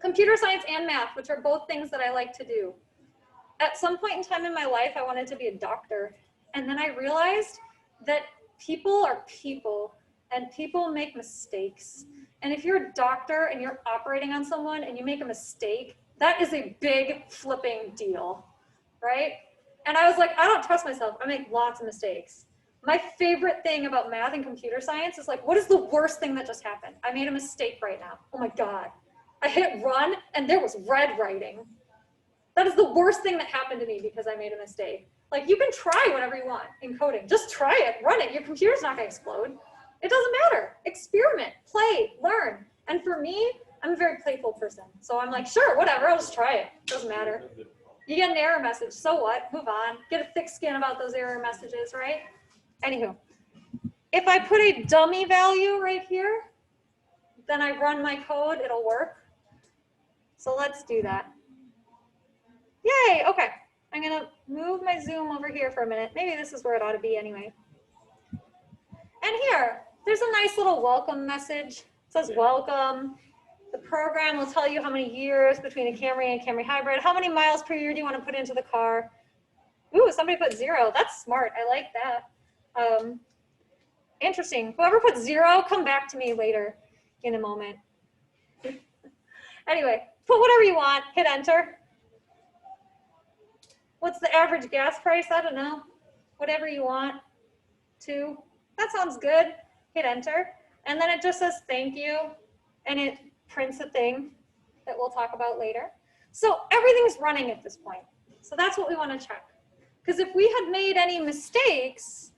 Computer science and math, which are both things that I like to do. At some point in time in my life, I wanted to be a doctor. And then I realized that people are people and people make mistakes. And if you're a doctor and you're operating on someone and you make a mistake, that is a big flipping deal, right? And I was like, I don't trust myself. I make lots of mistakes. My favorite thing about math and computer science is like, what is the worst thing that just happened? I made a mistake right now. Oh my God. I hit run and there was red writing. That is the worst thing that happened to me because I made a mistake. Like you can try whatever you want in coding. Just try it, run it. Your computer's not gonna explode. It doesn't matter. Experiment, play, learn. And for me, I'm a very playful person. So I'm like, sure, whatever, I'll just try it. Doesn't matter. You get an error message, so what? Move on. Get a thick skin about those error messages, right? Anywho, if I put a dummy value right here, then I run my code, it'll work. So let's do that. Yay, okay. I'm gonna move my zoom over here for a minute. Maybe this is where it ought to be anyway. And here, there's a nice little welcome message. It says welcome. The program will tell you how many years between a Camry and Camry Hybrid. How many miles per year do you want to put into the car? Ooh, somebody put 0. That's smart. I like that. Interesting. Whoever put 0, come back to me later in a moment. Anyway, put whatever you want. Hit enter. What's the average gas price? I don't know. Whatever you want. 2. That sounds good. Hit enter. And then it just says thank you. And it prints a thing that we'll talk about later. So everything's running at this point. So that's what we want to check. Because if we had made any mistakes,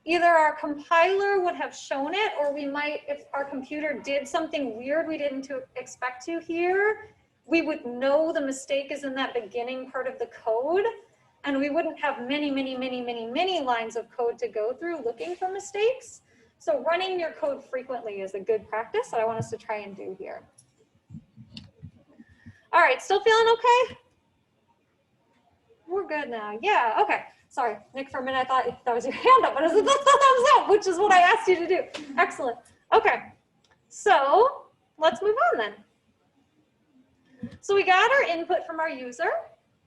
either our compiler would have shown it, or we might, if our computer did something weird we didn't expect to hear, we would know the mistake is in that beginning part of the code, and we wouldn't have many, many, many, many, many lines of code to go through looking for mistakes. So running your code frequently is a good practice that I want us to try and do here. All right, still feeling okay? We're good now. Yeah, okay. Sorry, Nick, for a minute I thought that was your hand up, but it was the thumbs up, which is what I asked you to do. Excellent. Okay, so let's move on then. So we got our input from our user.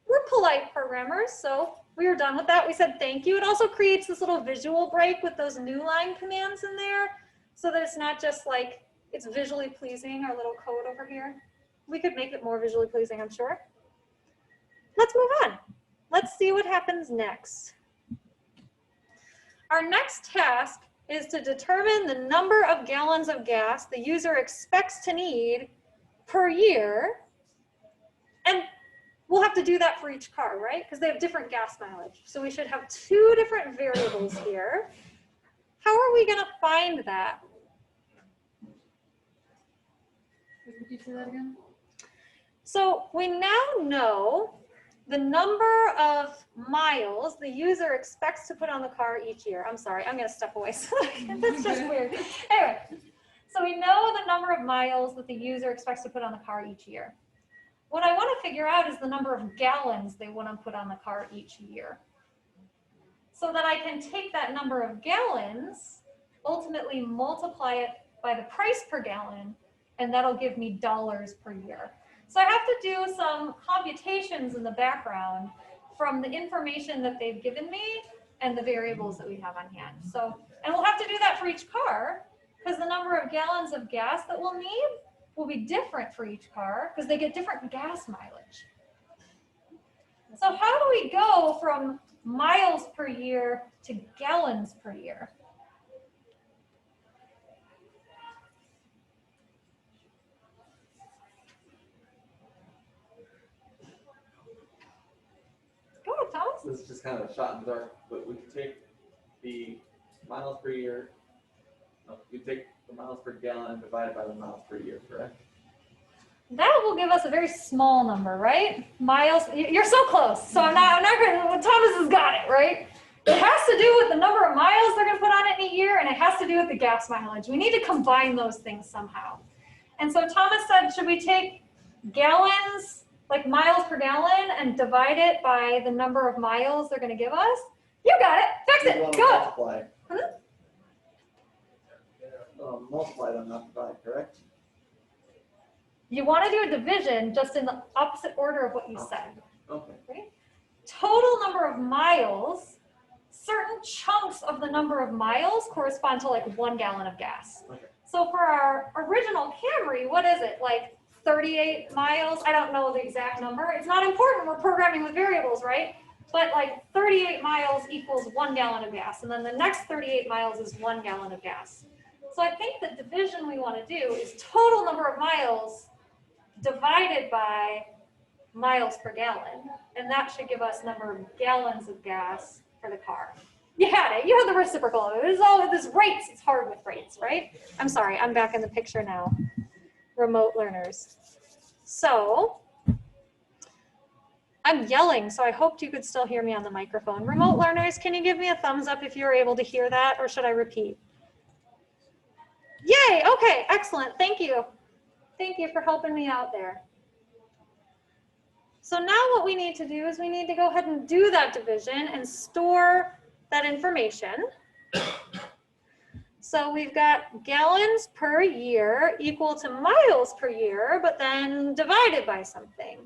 We're polite programmers, so we were done with that. We said thank you. It also creates this little visual break with those new line commands in there so that it's not just like it's visually pleasing, our little code over here. We could make it more visually pleasing, I'm sure. Let's move on. Let's see what happens next. Our next task is to determine the number of gallons of gas the user expects to need per year. And we'll have to do that for each car, right? Because they have different gas mileage. So we should have 2 different variables here. How are we going to find that? Could you say that again? So we now know the number of miles the user expects to put on the car each year. I'm sorry, I'm gonna step away. That's just weird. Anyway, so we know the number of miles that the user expects to put on the car each year. What I want to figure out is the number of gallons they want to put on the car each year, so that I can take that number of gallons, ultimately multiply it by the price per gallon, and that'll give me dollars per year. So I have to do some computations in the background from the information that they've given me and the variables that we have on hand. So, and we'll have to do that for each car, because the number of gallons of gas that we'll need will be different for each car, because they get different gas mileage. So how do we go from miles per year to gallons per year? Go ahead, Thomas. This is just kind of a shot in the dark, but we could take the miles per year, we take the miles per gallon divided by the miles per year, correct? That will give us a very small number, right? Miles, you're so close. So I'm not going to, Thomas has got it, right? It has to do with the number of miles they're going to put on it in a year, and it has to do with the gas mileage. We need to combine those things somehow. And so Thomas said, should we take gallons, like miles per gallon, and divide it by the number of miles they're going to give us? You got it. Fix it. Go. Multiply. Hmm? Multiply them, not divide, correct? You want to do a division just in the opposite order of what you said. Okay. Right? Total number of miles, certain chunks of the number of miles correspond to like 1 gallon of gas. Okay. So for our original Camry, what is it? Like 38 miles? I don't know the exact number. It's not important. We're programming with variables, right? But like 38 miles equals 1 gallon of gas. And then the next 38 miles is 1 gallon of gas. So I think the division we want to do is total number of miles divided by miles per gallon. And that should give us number of gallons of gas for the car. You had it. You had the reciprocal of it. It's all with this rates. It's hard with rates, right? I'm sorry. I'm back in the picture now. Remote learners. So I'm yelling, so I hoped you could still hear me on the microphone. Remote learners, can you give me a thumbs up if you're able to hear that, or should I repeat? Yay. Okay. Excellent. Thank you. Thank you for helping me out there. So now what we need to do is we need to go ahead and do that division and store that information. So we've got gallons per year equal to miles per year, but then divided by something.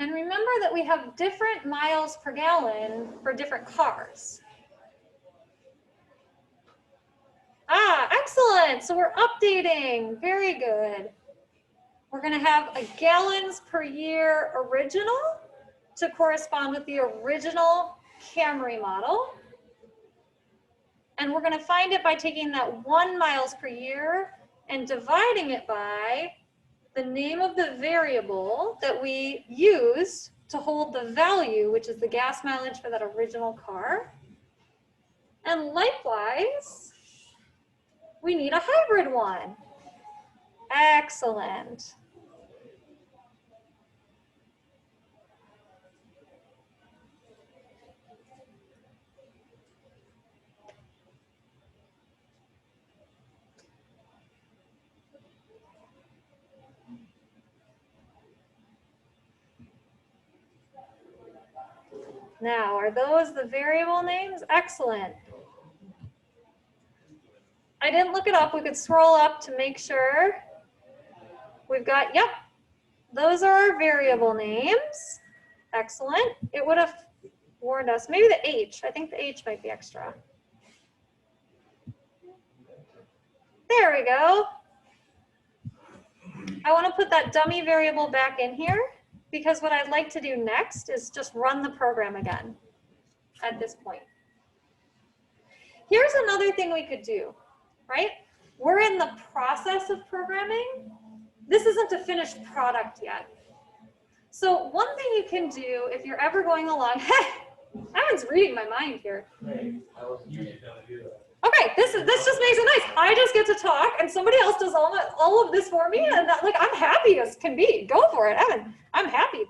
And remember that we have different miles per gallon for different cars. Ah, excellent. So we're updating. Very good. We're going to have a gallons per year original to correspond with the original Camry model. And we're going to find it by taking that 1 miles per year and dividing it by the name of the variable that we used to hold the value, which is the gas mileage for that original car. And likewise, we need a hybrid one. Excellent. Now, are those the variable names? Excellent. I didn't look it up. We could scroll up to make sure. We've got, yep, those are our variable names. Excellent. It would have warned us. Maybe the H. I think the H might be extra. There we go. I want to put that dummy variable back in here, because what I'd like to do next is just run the program again at this point. Here's another thing we could do, right? We're in the process of programming. This isn't a finished product yet. So one thing you can do if you're ever going along, Evan's reading my mind here. Okay, this just makes it nice. I just get to talk, and somebody else does all of this for me, and that, like, I'm happy as can be. Go for it, Evan. I'm happy.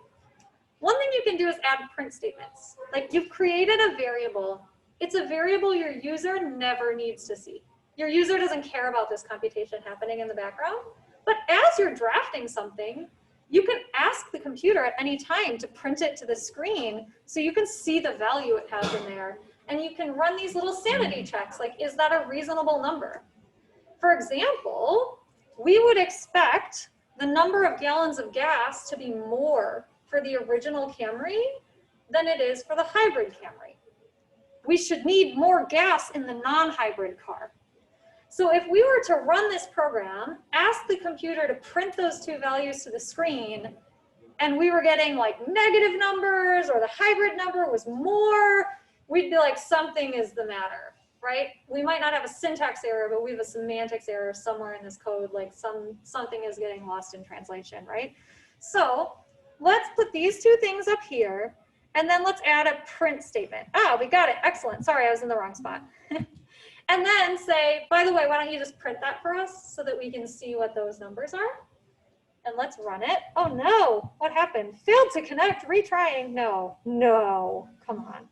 One thing you can do is add print statements. Like, you've created a variable. It's a variable your user never needs to see. Your user doesn't care about this computation happening in the background. But as you're drafting something, you can ask the computer at any time to print it to the screen so you can see the value it has in there. And you can run these little sanity checks, like, is that a reasonable number? For example, we would expect the number of gallons of gas to be more for the original Camry than it is for the hybrid Camry. We should need more gas in the non-hybrid car. So if we were to run this program, ask the computer to print those two values to the screen, and we were getting like negative numbers or the hybrid number was more, we'd be like, something is the matter, right? We might not have a syntax error, but we have a semantics error somewhere in this code, like something is getting lost in translation, right? So let's put these two things up here, and then let's add a print statement. Oh, we got it, excellent. Sorry, I was in the wrong spot. And then say, by the way, why don't you just print that for us so that we can see what those numbers are? And let's run it. Oh no, what happened? Failed to connect, retrying. No, come on.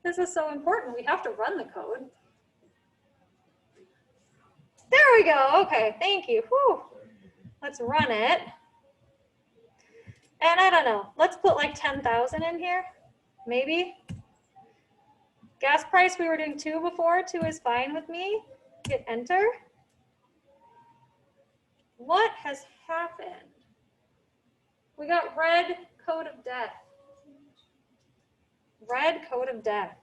This is so important. We have to run the code. There we go. Okay, thank you. Whew. Let's run it. And I don't know, let's put like 10,000 in here, maybe. Gas price, we were doing 2 before. 2 is fine with me. Hit enter. What has happened? We got red code of death. Red code of death.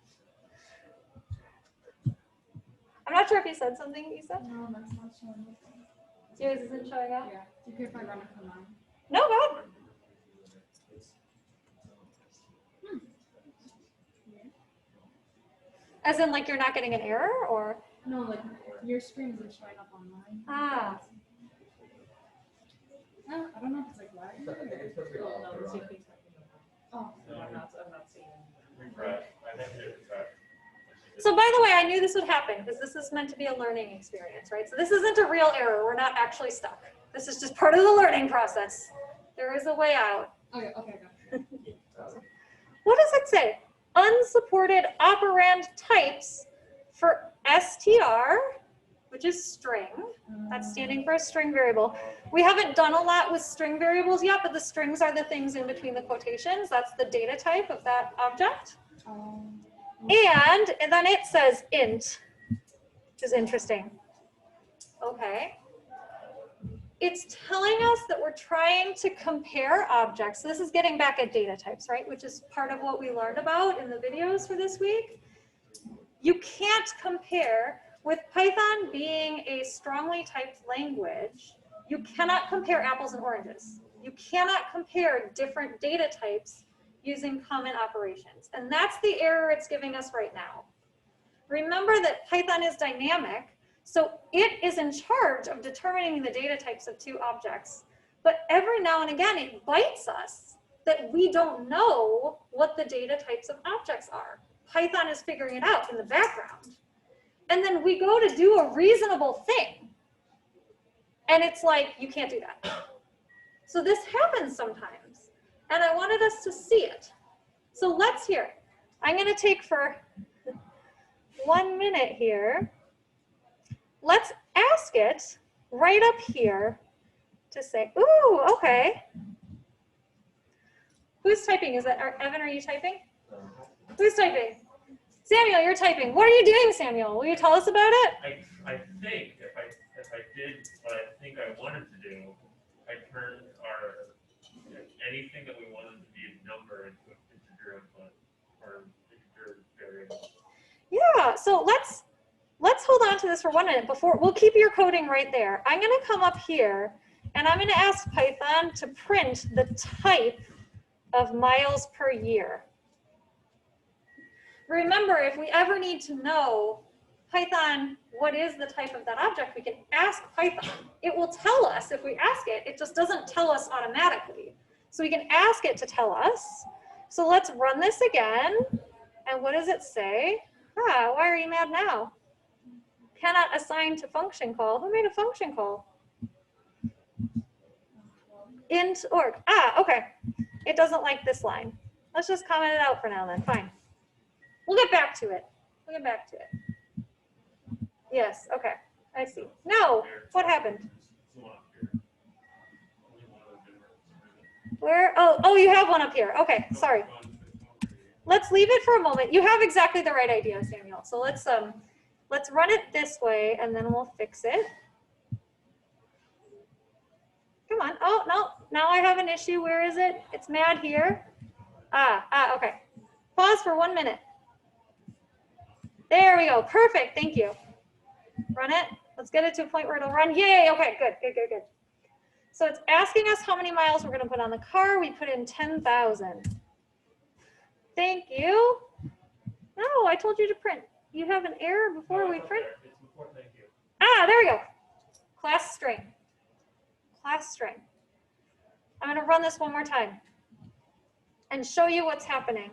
I'm not sure if you said something, Isa. No, that's not showing up. Yours isn't showing up? Yeah. You could probably run it from mine. No, go ahead. As in, like, you're not getting an error, or? No, like your screen isn't showing up on mine. Ah. No, I don't know if it's like lag. Oh, I'm not seeing it. Refresh. I think it refresh. So by the way, I knew this would happen because this is meant to be a learning experience, right? So this isn't a real error. We're not actually stuck. This is just part of the learning process. There is a way out. okay, got it. What does it say? Unsupported operand types for str, which is string. That's standing for a string variable. We haven't done a lot with string variables yet, but the strings are the things in between the quotations. That's the data type of that object. And then it says int, which is interesting. Okay. It's telling us that we're trying to compare objects. So this is getting back at data types, right? Which is part of what we learned about in the videos for this week. You can't compare, with Python being a strongly typed language, you cannot compare apples and oranges. You cannot compare different data types using common operations. And that's the error it's giving us right now. Remember that Python is dynamic, so it is in charge of determining the data types of two objects. But every now and again, it bites us that we don't know what the data types of objects are. Python is figuring it out in the background. And then we go to do a reasonable thing. And it's like, you can't do that. So this happens sometimes. And I wanted us to see it. So let's hear it. I'm going to take for 1 minute here. Let's ask it right up here to say, ooh, okay. Who's typing? Is that, Evan, are you typing? Who's typing? Samuel, you're typing. What are you doing, Samuel? Will you tell us about it? I think if I did what I think I wanted to do, I turned anything that we wanted to be a number into an integer input or integer variable. Yeah, so let's hold on to this for 1 minute before, we'll keep your coding right there. I'm gonna come up here and I'm gonna ask Python to print the type of miles per year. Remember, if we ever need to know Python, what is the type of that object, we can ask Python. It will tell us if we ask it. It just doesn't tell us automatically. So we can ask it to tell us. So let's run this again. And what does it say? Ah, why are you mad now? Cannot assign to function call. Who made a function call? Int org. Ah, okay. It doesn't like this line. Let's just comment it out for now then. Fine. We'll get back to it. We'll get back to it. Yes, okay. I see. No, what happened? Where? Oh, you have one up here. Okay, sorry. Let's leave it for a moment. You have exactly the right idea, Samuel. So let's run it this way and then we'll fix it. Come on. Oh, no. Now I have an issue. Where is it? It's mad here. Okay. Pause for 1 minute. There we go. Perfect. Thank you. Run it. Let's get it to a point where it'll run. Yay. Okay, good. So it's asking us how many miles we're going to put on the car. We put in 10,000. Thank you. No, I told you to print. You have an error before we print? It's before, thank you. Ah, there we go. Class string. Class string. I'm going to run this one more time and show you what's happening.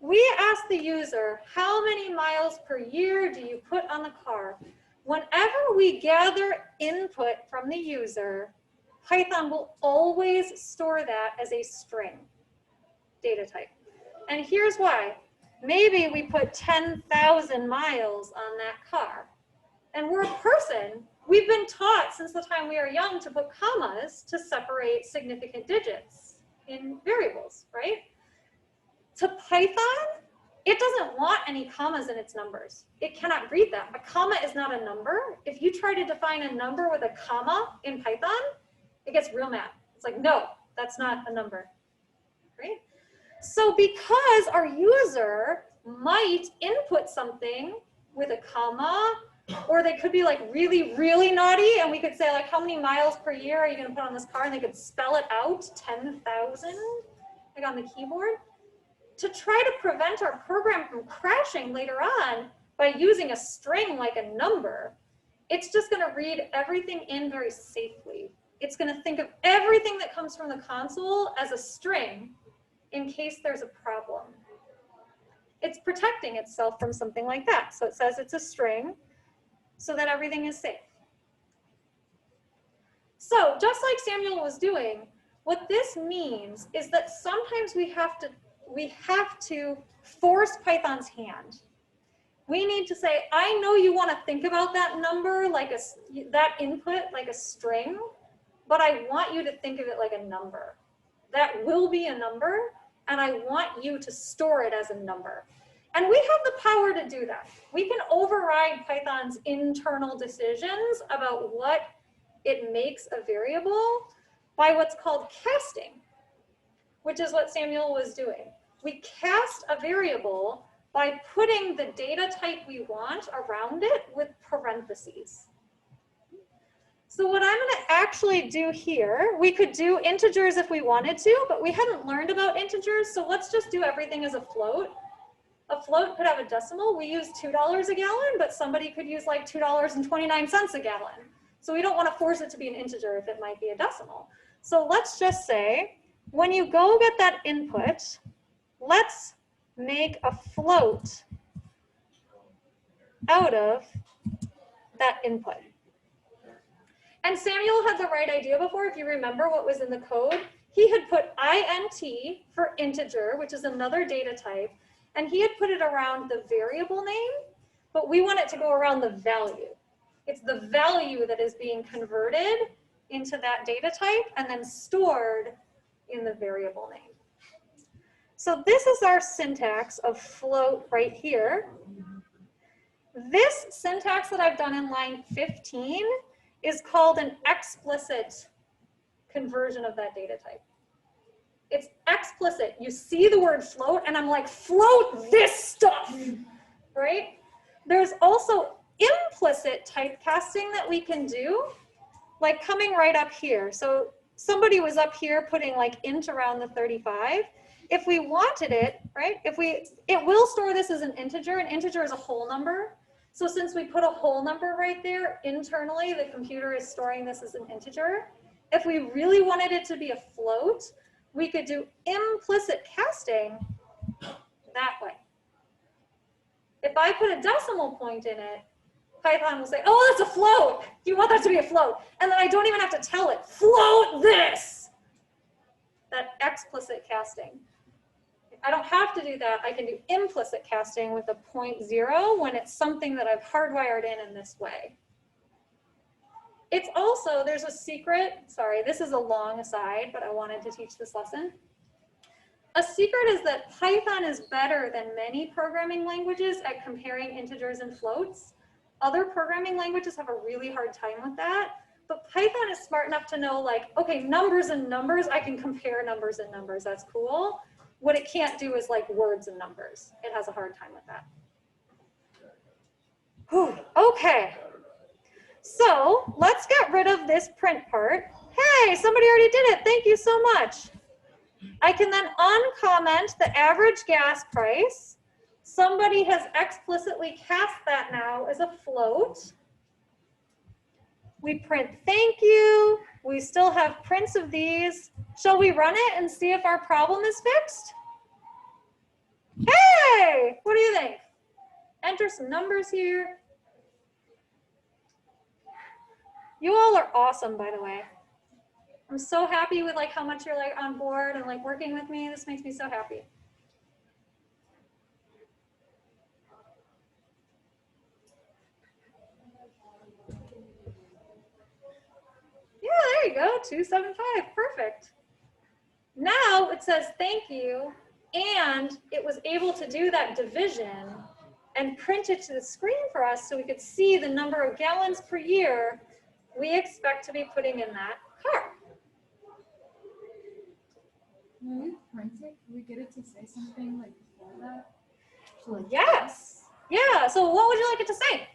We ask the user, how many miles per year do you put on the car? Whenever we gather input from the user, Python will always store that as a string data type. And here's why. Maybe we put 10,000 miles on that car. And we're a person. We've been taught since the time we are young to put commas to separate significant digits in variables, right? To Python, it doesn't want any commas in its numbers. It cannot read them. A comma is not a number. If you try to define a number with a comma in Python, it gets real mad. It's like, no, that's not a number, right? So because our user might input something with a comma, or they could be like really, really naughty, and we could say like, how many miles per year are you gonna put on this car? And they could spell it out, 10,000, like on the keyboard. To try to prevent our program from crashing later on by using a string like a number, it's just gonna read everything in very safely. It's gonna think of everything that comes from the console as a string in case there's a problem. It's protecting itself from something like that. So it says it's a string so that everything is safe. So just like Samuel was doing, what this means is that sometimes we have to force Python's hand. We need to say, I know you want to think about that number like that input like a string, but I want you to think of it like a number. That will be a number, and I want you to store it as a number. And we have the power to do that. We can override Python's internal decisions about what it makes a variable by what's called casting, which is what Samuel was doing. We cast a variable by putting the data type we want around it with parentheses. So what I'm going to actually do here, we could do integers if we wanted to, but we hadn't learned about integers, so let's just do everything as a float. A float could have a decimal. We use $2 a gallon, but somebody could use like $2.29 a gallon. So we don't want to force it to be an integer if it might be a decimal. So let's just say, when you go get that input, let's make a float out of that input. And Samuel had the right idea before, if you remember what was in the code. He had put int for integer, which is another data type, and he had put it around the variable name, but we want it to go around the value. It's the value that is being converted into that data type and then stored in the variable name. So this is our syntax of float right here. This syntax that I've done in line 15 is called an explicit conversion of that data type. It's explicit. You see the word float and I'm like, float this stuff, right? There's also implicit typecasting that we can do, like coming right up here. So somebody was up here putting like int around the 35. if we wanted it, right, it will store this as an integer. An integer is a whole number. So since we put a whole number right there, internally, the computer is storing this as an integer. If we really wanted it to be a float, we could do implicit casting that way. If I put a decimal point in it, Python will say, oh, that's a float. You want that to be a float. And then I don't even have to tell it, float this. That explicit casting. I don't have to do that. I can do implicit casting with a 0.0 when it's something that I've hardwired in this way. It's also, there's a secret, sorry, this is a long aside, but I wanted to teach this lesson. A secret is that Python is better than many programming languages at comparing integers and floats. Other programming languages have a really hard time with that, but Python is smart enough to know, like, okay, numbers and numbers, I can compare numbers and numbers, that's cool. What it can't do is like words and numbers. It has a hard time with that. Whew, okay, so let's get rid of this print part. Hey, somebody already did it, thank you so much. I can then uncomment the average gas price. Somebody has explicitly cast that now as a float. We print thank you. We still have prints of these. Shall we run it and see if our problem is fixed? Hey, what do you think? Enter some numbers here. You all are awesome, by the way. I'm so happy with like how much you're like on board and like working with me. This makes me so happy. Yeah, there you go, 275, perfect. Now it says thank you, and it was able to do that division and print it to the screen for us so we could see the number of gallons per year we expect to be putting in that car. When we print it, can we get it to say something like before that? So like, Yes. Yeah, so what would you like it to say?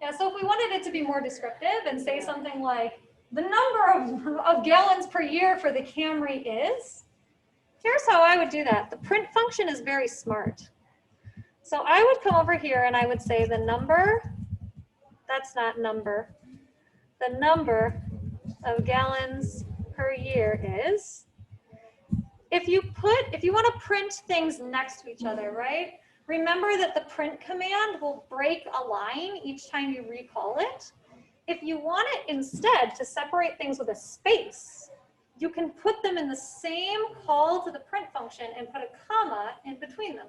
Yeah, so if we wanted it to be more descriptive and say something like, the number of gallons per year for the Camry is, here's how I would do that. The print function is very smart. So I would come over here and I would say the number, that's not number, the number of gallons per year is, if you want to print things next to each other, right? Remember that the print command will break a line each time you recall it. If you want it instead to separate things with a space, you can put them in the same call to the print function and put a comma in between them.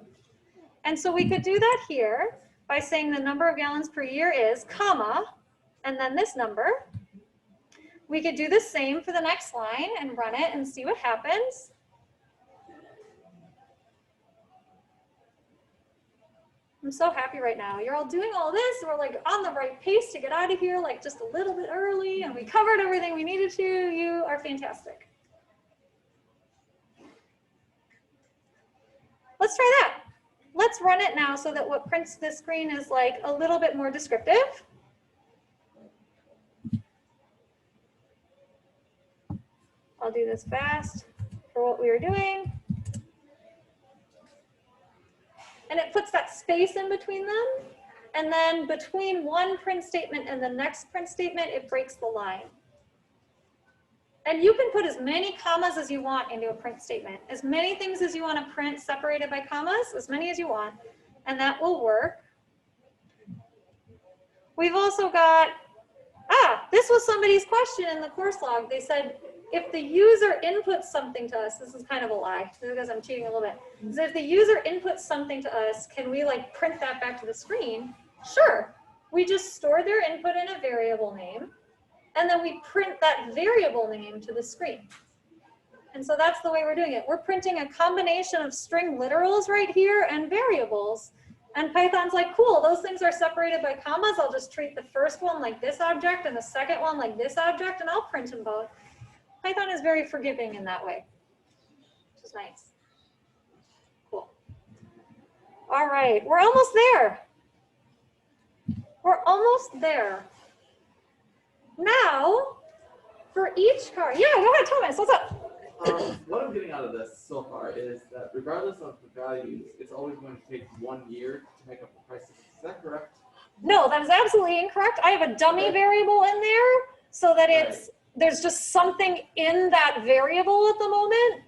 And so we could do that here by saying the number of gallons per year is, comma, and then this number. We could do the same for the next line and run it and see what happens. I'm so happy right now. You're all doing all this. We're like on the right pace to get out of here, like just a little bit early, and we covered everything we needed to. You are fantastic. Let's try that. Let's run it now so that what prints this screen is like a little bit more descriptive. I'll do this fast for what we were doing. And it puts that space in between them. And then between one print statement and the next print statement, it breaks the line. And you can put as many commas as you want into a print statement. As many things as you want to print separated by commas, as many as you want, and that will work. We've also got, this was somebody's question in the course log. They said, if the user inputs something to us, this is kind of a lie, because I'm cheating a little bit. So if the user inputs something to us, can we like print that back to the screen? Sure. We just store their input in a variable name, and then we print that variable name to the screen. And so that's the way we're doing it. We're printing a combination of string literals right here and variables. And Python's like, cool, those things are separated by commas. I'll just treat the first one like this object and the second one like this object, and I'll print them both. Python is very forgiving in that way, which is nice. Cool. All right, we're almost there. We're almost there. Now, for each car, yeah, go ahead, Thomas, what's up? What I'm getting out of this so far is that regardless of the values, it's always going to take 1 year to make up the prices. Is that correct? No, that is absolutely incorrect. I have a dummy variable in there so that it's, there's just something in that variable at the moment.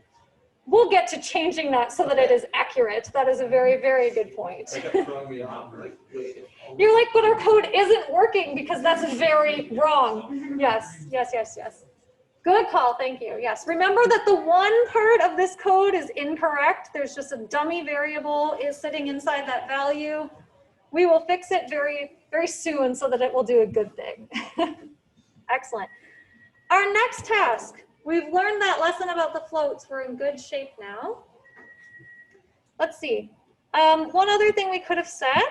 We'll get to changing that so that it is accurate. That is a very, very good point. They kept throwing me off. Like, wait, You're like, but our code isn't working because that's very wrong. Yes, yes, yes, yes. Good call, thank you. Yes, remember that the one part of this code is incorrect. There's just a dummy variable is sitting inside that value. We will fix it very, very soon so that it will do a good thing. Excellent. Our next task, we've learned that lesson about the floats. We're in good shape now. Let's see. One other thing we could have said,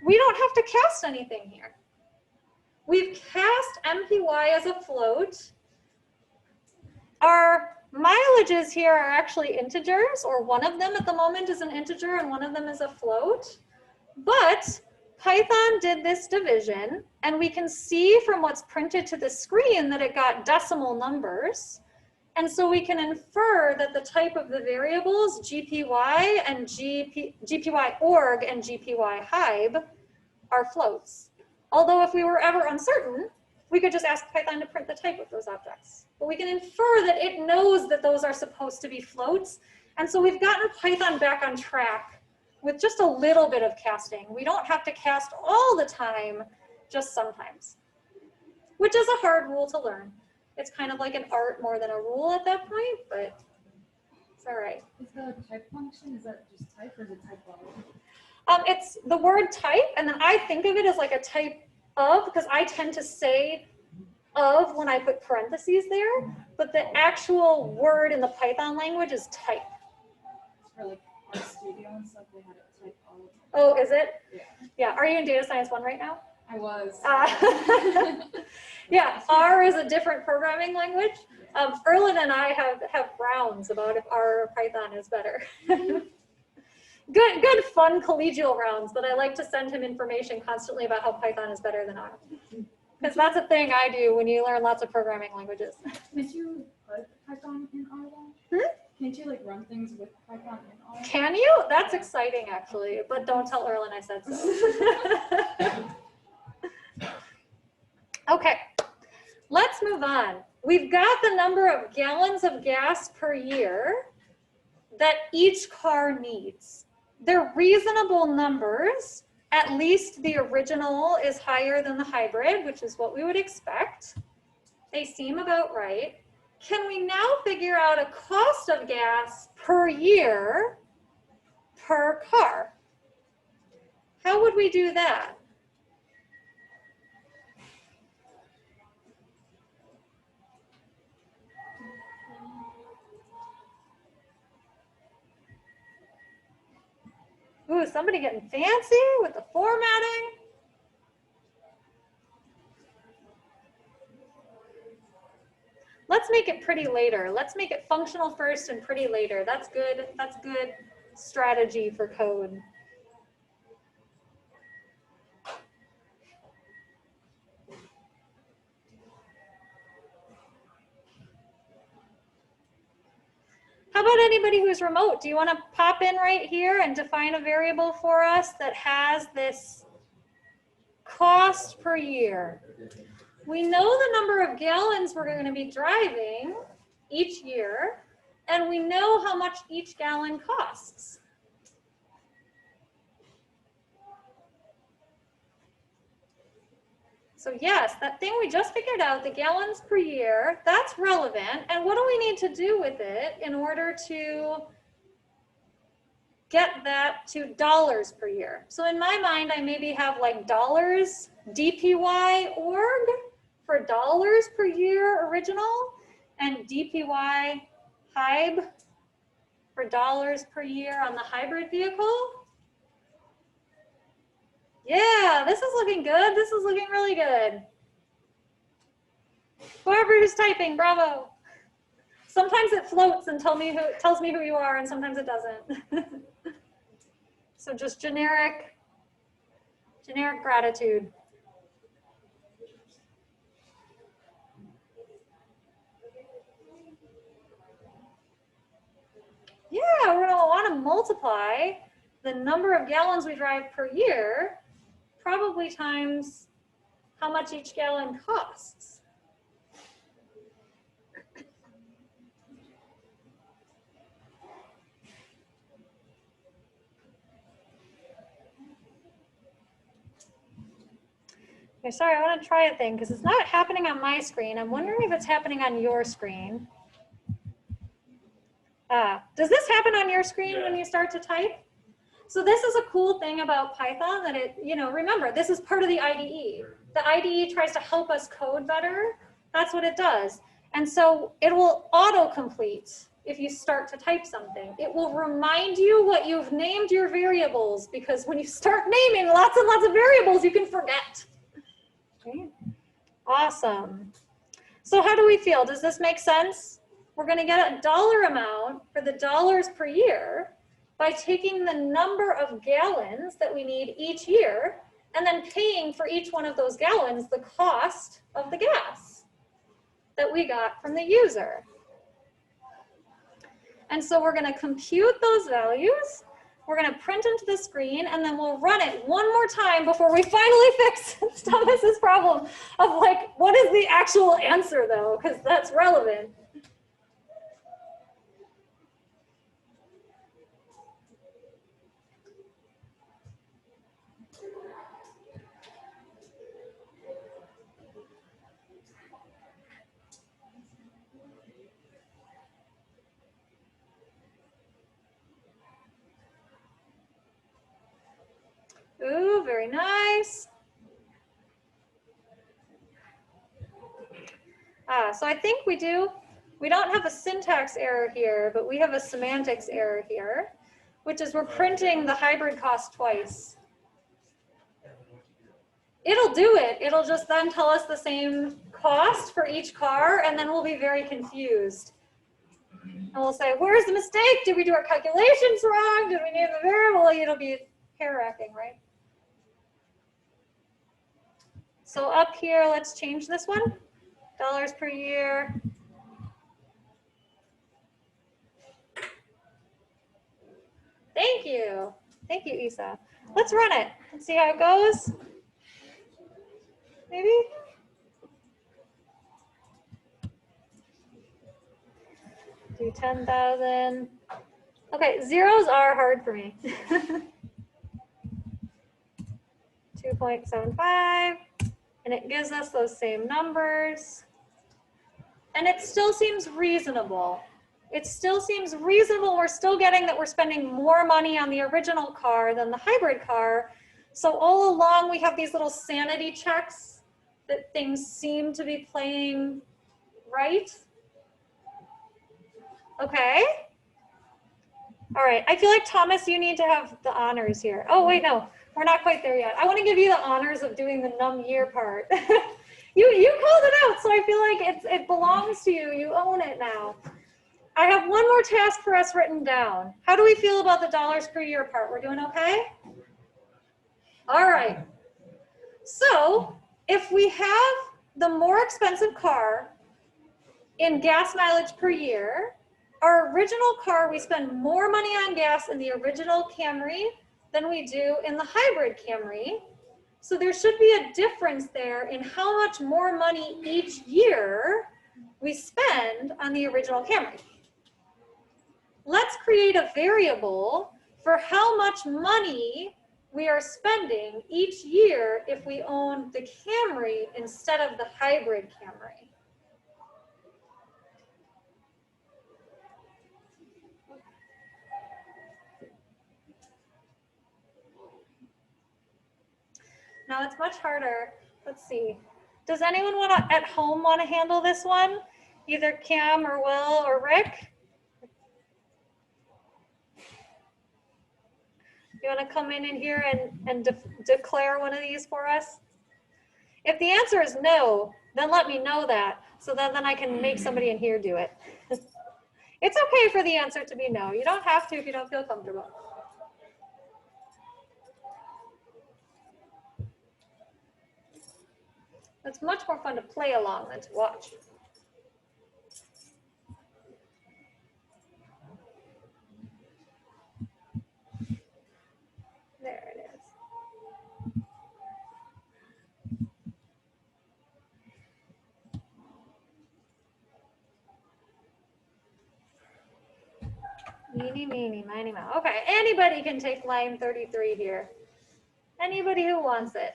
we don't have to cast anything here. We've cast MPY as a float. Our mileages here are actually integers, or one of them at the moment is an integer and one of them is a float. But Python did this division, and we can see from what's printed to the screen that it got decimal numbers. And so we can infer that the type of the variables, GPY and GPY org and GPY hybe, are floats. Although if we were ever uncertain, we could just ask Python to print the type of those objects. But we can infer that it knows that those are supposed to be floats. And so we've gotten Python back on track with just a little bit of casting. We don't have to cast all the time, just sometimes, which is a hard rule to learn. It's kind of like an art more than a rule at that point, but it's all right. Is the type function, is that just type or is it type of? It's the word type, and then I think of it as like a type of, because I tend to say of when I put parentheses there, but the actual word in the Python language is type. For like our studio and stuff, they had it type of. Oh, is it? Yeah. Yeah, are you in Data Science 1 right now? I was. Yeah, R is a different programming language. Erlen and I have rounds about if R or Python is better. Good fun collegial rounds, but I like to send him information constantly about how Python is better than R. Because that's a thing I do when you learn lots of programming languages. Can't you put Python in R though? Can't you like run things with Python in R? Can you? That's exciting actually, but don't tell Erlen I said so. Okay, let's move on. We've got the number of gallons of gas per year that each car needs. They're reasonable numbers. At least the original is higher than the hybrid, which is what we would expect. They seem about right. Can we now figure out a cost of gas per year per car? How would we do that? Ooh, somebody getting fancy with the formatting. Let's make it pretty later. Let's make it functional first and pretty later. That's good. That's good strategy for code. How about anybody who's remote? Do you want to pop in right here and define a variable for us that has this cost per year? We know the number of gallons we're going to be driving each year, and we know how much each gallon costs. So yes, that thing we just figured out, the gallons per year, that's relevant. And what do we need to do with it in order to get that to dollars per year? So in my mind, I maybe have like dollars DPY org for dollars per year original, and DPY hybe for dollars per year on the hybrid vehicle. Yeah, this is looking good. This is looking really good. Whoever is typing, bravo. Sometimes it floats and tells me who you are, and sometimes it doesn't. So just generic gratitude. Yeah, we're gonna wanna multiply the number of gallons we drive per year, probably times how much each gallon costs. Okay, sorry, I want to try a thing because it's not happening on my screen. I'm wondering if it's happening on your screen. Does this happen on your screen when you start to type? So this is a cool thing about Python that it, remember, this is part of the IDE. The IDE tries to help us code better. That's what it does. And so it will autocomplete if you start to type something. It will remind you what you've named your variables, because when you start naming lots and lots of variables, you can forget. Okay. Awesome. So how do we feel? Does this make sense? We're going to get a dollar amount for the dollars per year by taking the number of gallons that we need each year and then paying for each one of those gallons the cost of the gas that we got from the user. And so we're going to compute those values. We're going to print into the screen, and then we'll run it one more time before we finally fix Thomas's problem of like, what is the actual answer though? Because that's relevant. Ooh, very nice. So I think we don't have a syntax error here, but we have a semantics error here, which is we're printing the hybrid cost twice. It'll do it. It'll just then tell us the same cost for each car, and then we'll be very confused. And we'll say, where's the mistake? Did we do our calculations wrong? Did we name the variable? It'll be hair-racking, right? So up here, let's change this one. Dollars per year. Thank you. Thank you, Isa. Let's run it. Let's see how it goes. Maybe? Do 10,000. Okay, zeros are hard for me. 2.75. And it gives us those same numbers. And it still seems reasonable. It still seems reasonable. We're still getting that we're spending more money on the original car than the hybrid car. So all along we have these little sanity checks that things seem to be playing right. Okay. All right. I feel like, Thomas, you need to have the honors here. Oh, wait, no. We're not quite there yet. I want to give you the honors of doing the num year part. You called it out, so I feel like it belongs to you. You own it now. I have one more task for us written down. How do we feel about the dollars per year part? We're doing okay? All right. So if we have the more expensive car in gas mileage per year, our original car, we spend more money on gas in the original Camry than we do in the hybrid Camry. So there should be a difference there in how much more money each year we spend on the original Camry. Let's create a variable for how much money we are spending each year if we own the Camry instead of the hybrid Camry. Now it's much harder. Let's see. Does anyone at home want to handle this one? Either Cam or Will or Rick? You want to come in here and declare one of these for us? If the answer is no, then let me know that, so then I can make somebody in here do it. It's okay for the answer to be no. You don't have to if you don't feel comfortable. It's much more fun to play along than to watch. Meeny, meeny, miny, moe. Okay, anybody can take line 33 here. Anybody who wants it.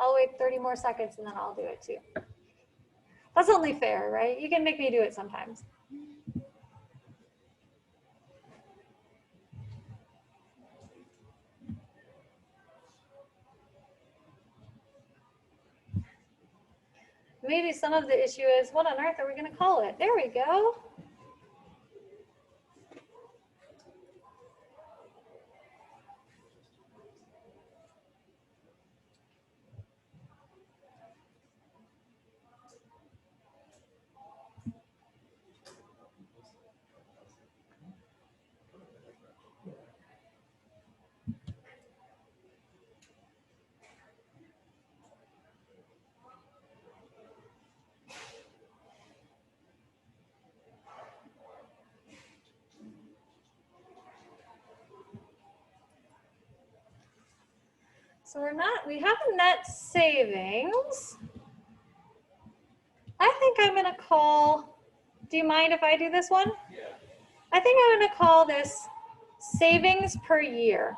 I'll wait 30 more seconds and then I'll do it too. That's only fair, right? You can make me do it sometimes. Maybe some of the issue is, what on earth are we going to call it? There we go. So we have a net savings. I think I'm going to call, do you mind if I do this one? Yeah. I think I'm going to call this savings per year.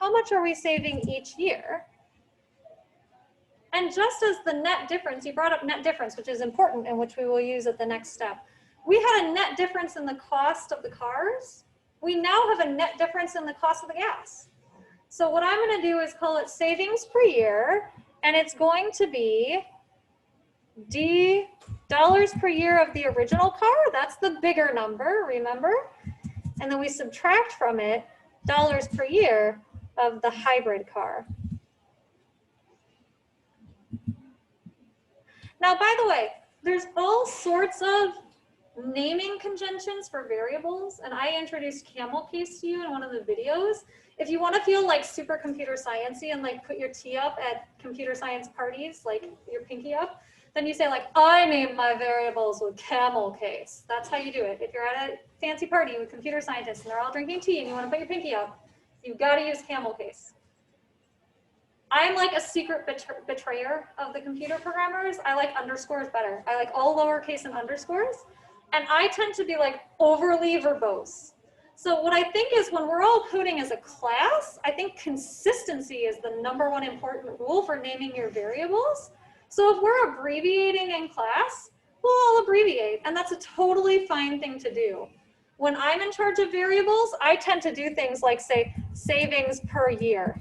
How much are we saving each year? And just as the net difference, you brought up net difference, which is important and which we will use at the next step. We had a net difference in the cost of the cars. We now have a net difference in the cost of the gas. So what I'm going to do is call it savings per year, and it's going to be D dollars per year of the original car. That's the bigger number, remember? And then we subtract from it dollars per year of the hybrid car. Now, by the way, there's all sorts of naming conventions for variables, and I introduced camel case to you in one of the videos. If you want to feel like super computer sciencey and like put your tea up at computer science parties, like your pinky up, then you say like, I name my variables with camel case. That's how you do it. If you're at a fancy party with computer scientists and they're all drinking tea and you want to put your pinky up, you've got to use camel case. I'm like a secret betrayer of the computer programmers. I like underscores better. I like all lowercase and underscores. And I tend to be like overly verbose. So what I think is when we're all coding as a class, I think consistency is the #1 important rule for naming your variables. So if we're abbreviating in class, we'll all abbreviate, and that's a totally fine thing to do. When I'm in charge of variables, I tend to do things like say savings per year.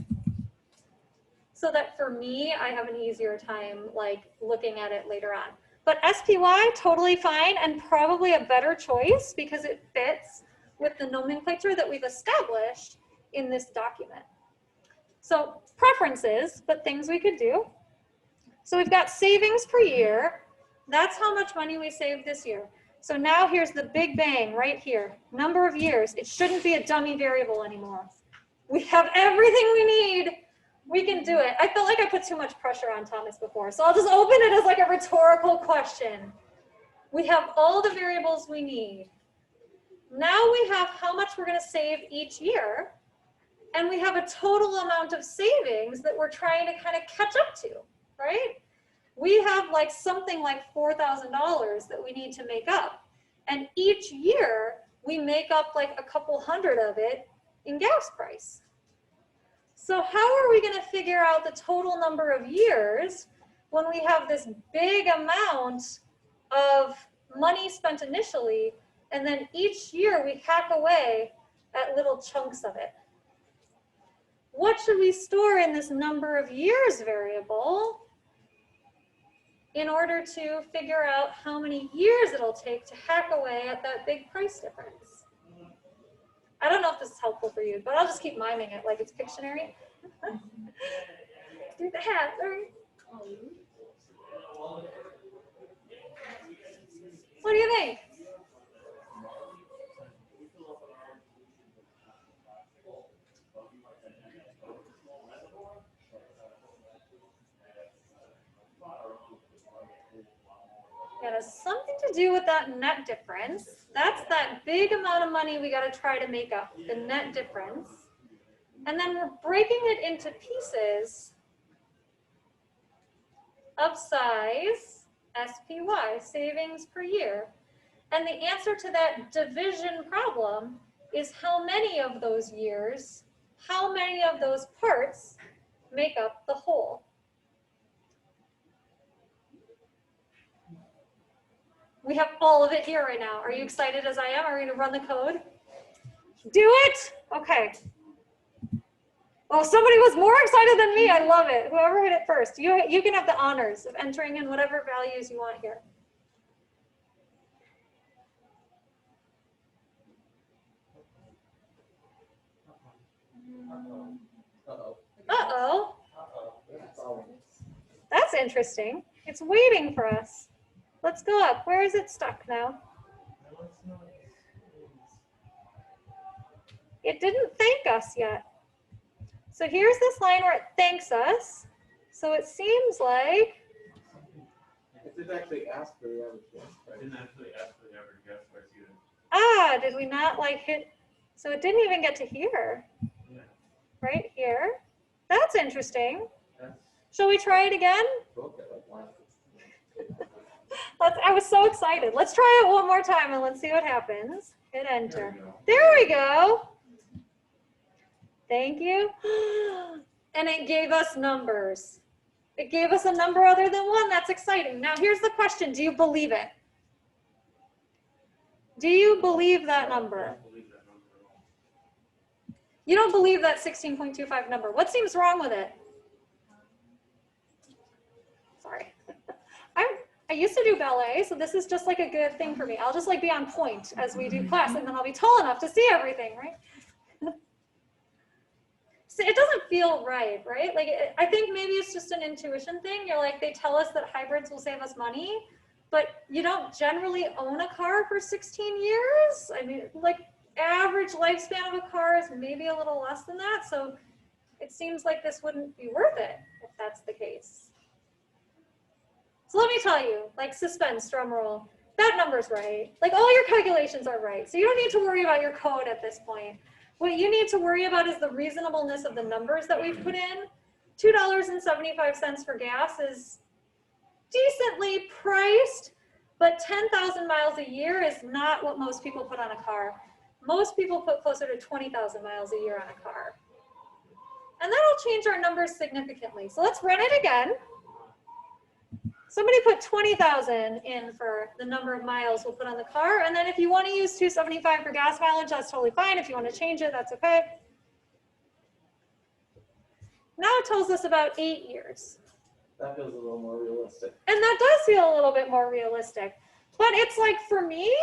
So that for me, I have an easier time like looking at it later on. But SPY, totally fine and probably a better choice because it fits with the nomenclature that we've established in this document. So preferences, but things we could do. So we've got savings per year. That's how much money we saved this year. So now here's the big bang right here. Number of years. It shouldn't be a dummy variable anymore. We have everything we need. We can do it. I felt like I put too much pressure on Thomas before, so I'll just open it as like a rhetorical question. We have all the variables we need. Now we have how much we're going to save each year, and we have a total amount of savings that we're trying to kind of catch up to, right? We have like something like $4,000 that we need to make up, and each year we make up like a couple hundred of it in gas price. So how are we going to figure out the total number of years when we have this big amount of money spent initially, and then each year we hack away at little chunks of it? What should we store in this number of years variable in order to figure out how many years it'll take to hack away at that big price difference? I don't know if this is helpful for you, but I'll just keep miming it like it's Pictionary. Do that. What do you think? It has something to do with that net difference. That's that big amount of money we got to try to make up, the net difference. And then we're breaking it into pieces of size SPY, savings per year. And the answer to that division problem is how many of those years, how many of those parts make up the whole. We have all of it here right now. Are you excited as I am? Are we gonna run the code? Do it? Okay. Oh, somebody was more excited than me. I love it. Whoever hit it first. You can have the honors of entering in whatever values you want here. Uh-oh. Uh-oh. Uh-oh. That's interesting. It's waiting for us. Let's go up. Where is it stuck now? It didn't thank us yet. So here's this line where it thanks us. So it seems like, It did actually ask for the average guess I price. didn't actually ask for the average guess price either. did we not like hit? So it didn't even get to here, Yeah. right here. That's interesting. That's Shall we try it again? broke it like last. I was so excited. Let's try it one more time and let's see what happens. Hit There enter. we go. There we go. Thank you. And it gave us numbers. It gave us a number other than 1. That's exciting. Now here's the question. Do you believe it? Do you believe that I number? don't believe that number at all. You don't believe that 16.25 number. What seems wrong with it? Sorry. I used to do ballet, so this is just like a good thing for me. I'll just like be on point as we do class, and then I'll be tall enough to see everything, right? So it doesn't feel right? Like, I think maybe it's just an intuition thing. You're like, they tell us that hybrids will save us money, but you don't generally own a car for 16 years. I mean, like, average lifespan of a car is maybe a little less than that. So it seems like this wouldn't be worth it if that's the case. So let me tell you, like, suspense, drum roll, that number's right. Like, all your calculations are right. So you don't need to worry about your code at this point. What you need to worry about is the reasonableness of the numbers that we've put in. $2.75 for gas is decently priced, but 10,000 miles a year is not what most people put on a car. Most people put closer to 20,000 miles a year on a car. And that'll change our numbers significantly. So let's run it again. Somebody put 20,000 in for the number of miles we'll put on the car. And then if you want to use 275 for gas mileage, that's totally fine. If you want to change it, that's okay. Now it tells us about 8 years. That feels a little more realistic. And that does feel a little bit more realistic. But it's like, for me,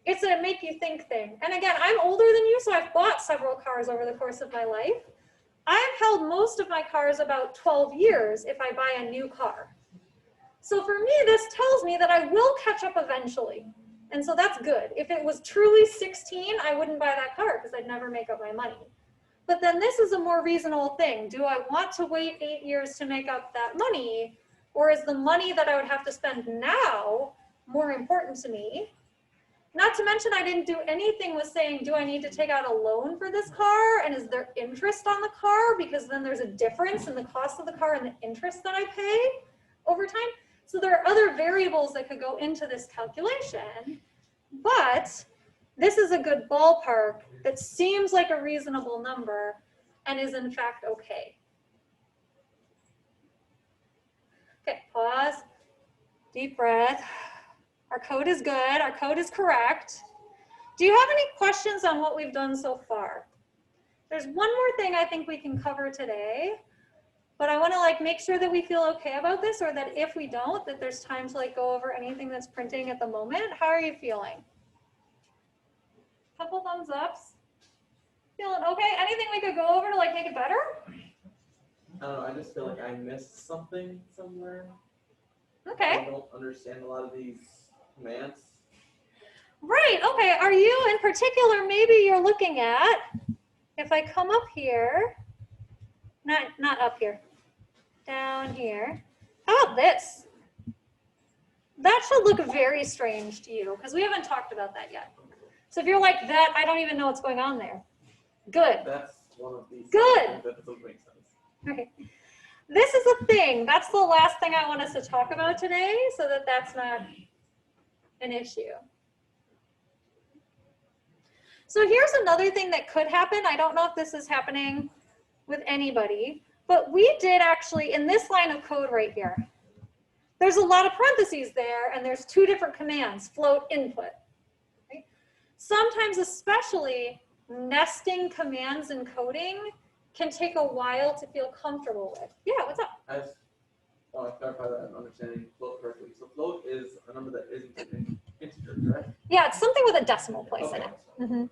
it's a make you think thing. And again, I'm older than you, so I've bought several cars over the course of my life. I've held most of my cars about 12 years if I buy a new car. So for me, this tells me that I will catch up eventually. And so that's good. If it was truly 16, I wouldn't buy that car because I'd never make up my money. But then this is a more reasonable thing. Do I want to wait 8 years to make up that money? Or is the money that I would have to spend now more important to me? Not to mention, I didn't do anything with saying, do I need to take out a loan for this car? And is there interest on the car? Because then there's a difference in the cost of the car and the interest that I pay over time. So there are other variables that could go into this calculation, but this is a good ballpark that seems like a reasonable number and is in fact okay. Okay, pause, deep breath. Our code is good, our code is correct. Do you have any questions on what we've done so far? There's one more thing I think we can cover today. But I want to like make sure that we feel okay about this, or that if we don't, that there's time to like go over anything that's printing at the moment. How are you feeling? Couple thumbs ups. Feeling okay? Anything we could go over to like make it better? I don't know, I just feel like I missed something somewhere. Okay. I don't understand a lot of these commands. Right, okay. Are you in particular, maybe you're looking at, if I come up here, not up here, down here. How about this? That should look very strange to you because we haven't talked about that yet. So if you're like that, I don't even know what's going on there. Good. That's one of these. Good. That doesn't make sense. Okay. This is a thing. That's the last thing I want us to talk about today, so that that's not an issue. So here's another thing that could happen. I don't know if this is happening with anybody, but we did actually, in this line of code right here, there's a lot of parentheses there, and there's two different commands, float, input. Right? Sometimes, especially, nesting commands in coding can take a while to feel comfortable with. Yeah, what's up? I clarify that I'm understanding float correctly. So float is a number that isn't an integer, correct? Yeah, it's something with a decimal place in Okay. it. Mhm.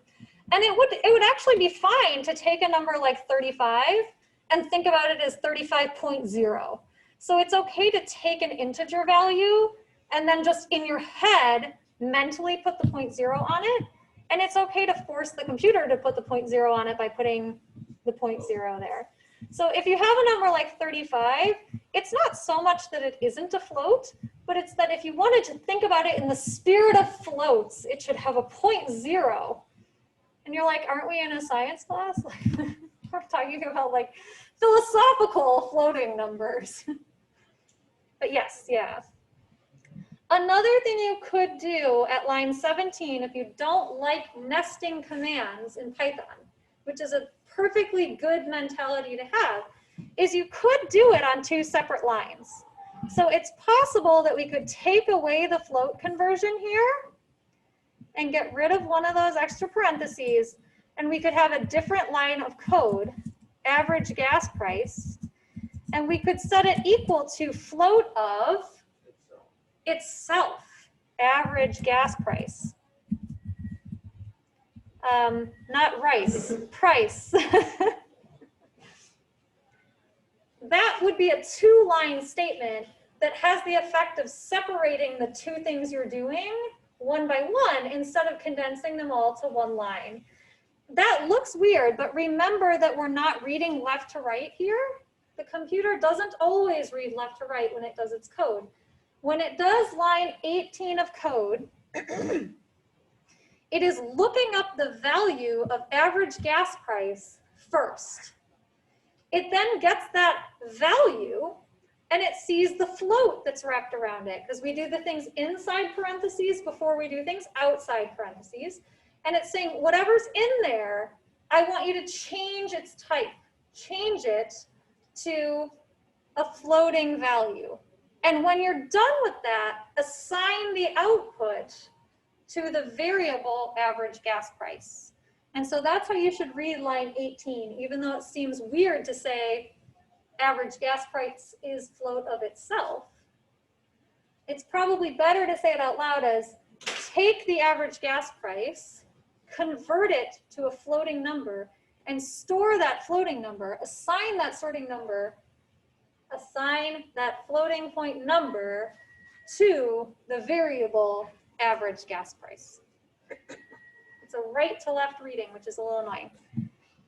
And it would actually be fine to take a number like 35 and think about it as 35.0. So it's okay to take an integer value and then just in your head mentally put the 0.0 on it. And it's okay to force the computer to put the 0.0 on it by putting the 0.0 there. So if you have a number like 35, it's not so much that it isn't a float, but it's that if you wanted to think about it in the spirit of floats, it should have a 0.0. And you're like, aren't we in a science class? Like, we're talking about like philosophical floating numbers. But yes, yeah. Another thing you could do at line 17, if you don't like nesting commands in Python, which is a perfectly good mentality to have, is you could do it on two separate lines. So it's possible that we could take away the float conversion here and get rid of one of those extra parentheses, and we could have a different line of code, average gas price, and we could set it equal to float of itself, average gas price. Not rice, price. That would be a two-line statement that has the effect of separating the two things you're doing one by one instead of condensing them all to one line. That looks weird, but remember that we're not reading left to right here. The computer doesn't always read left to right when it does its code. When it does line 18 of code, it is looking up the value of average gas price first. It then gets that value and it sees the float that's wrapped around it, because we do the things inside parentheses before we do things outside parentheses. And it's saying, whatever's in there, I want you to change its type, change it to a floating value. And when you're done with that, assign the output to the variable average gas price. And so that's how you should read line 18, even though it seems weird to say average gas price is float of itself. It's probably better to say it out loud as take the average gas price, convert it to a floating number, and store that floating number, assign that sorting number, assign that floating point number to the variable average gas price. It's a right to left reading, which is a little annoying.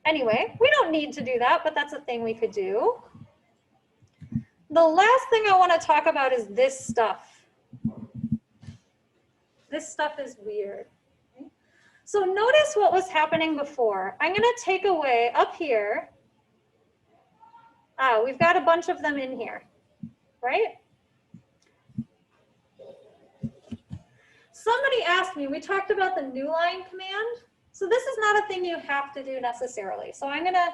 Anyway, we don't need to do that, but that's a thing we could do. The last thing I want to talk about is this stuff. This stuff is weird. Okay? So notice what was happening before. I'm going to take away up here. We've got a bunch of them in here, right? Somebody asked me, we talked about the new line command. So this is not a thing you have to do necessarily. So I'm going to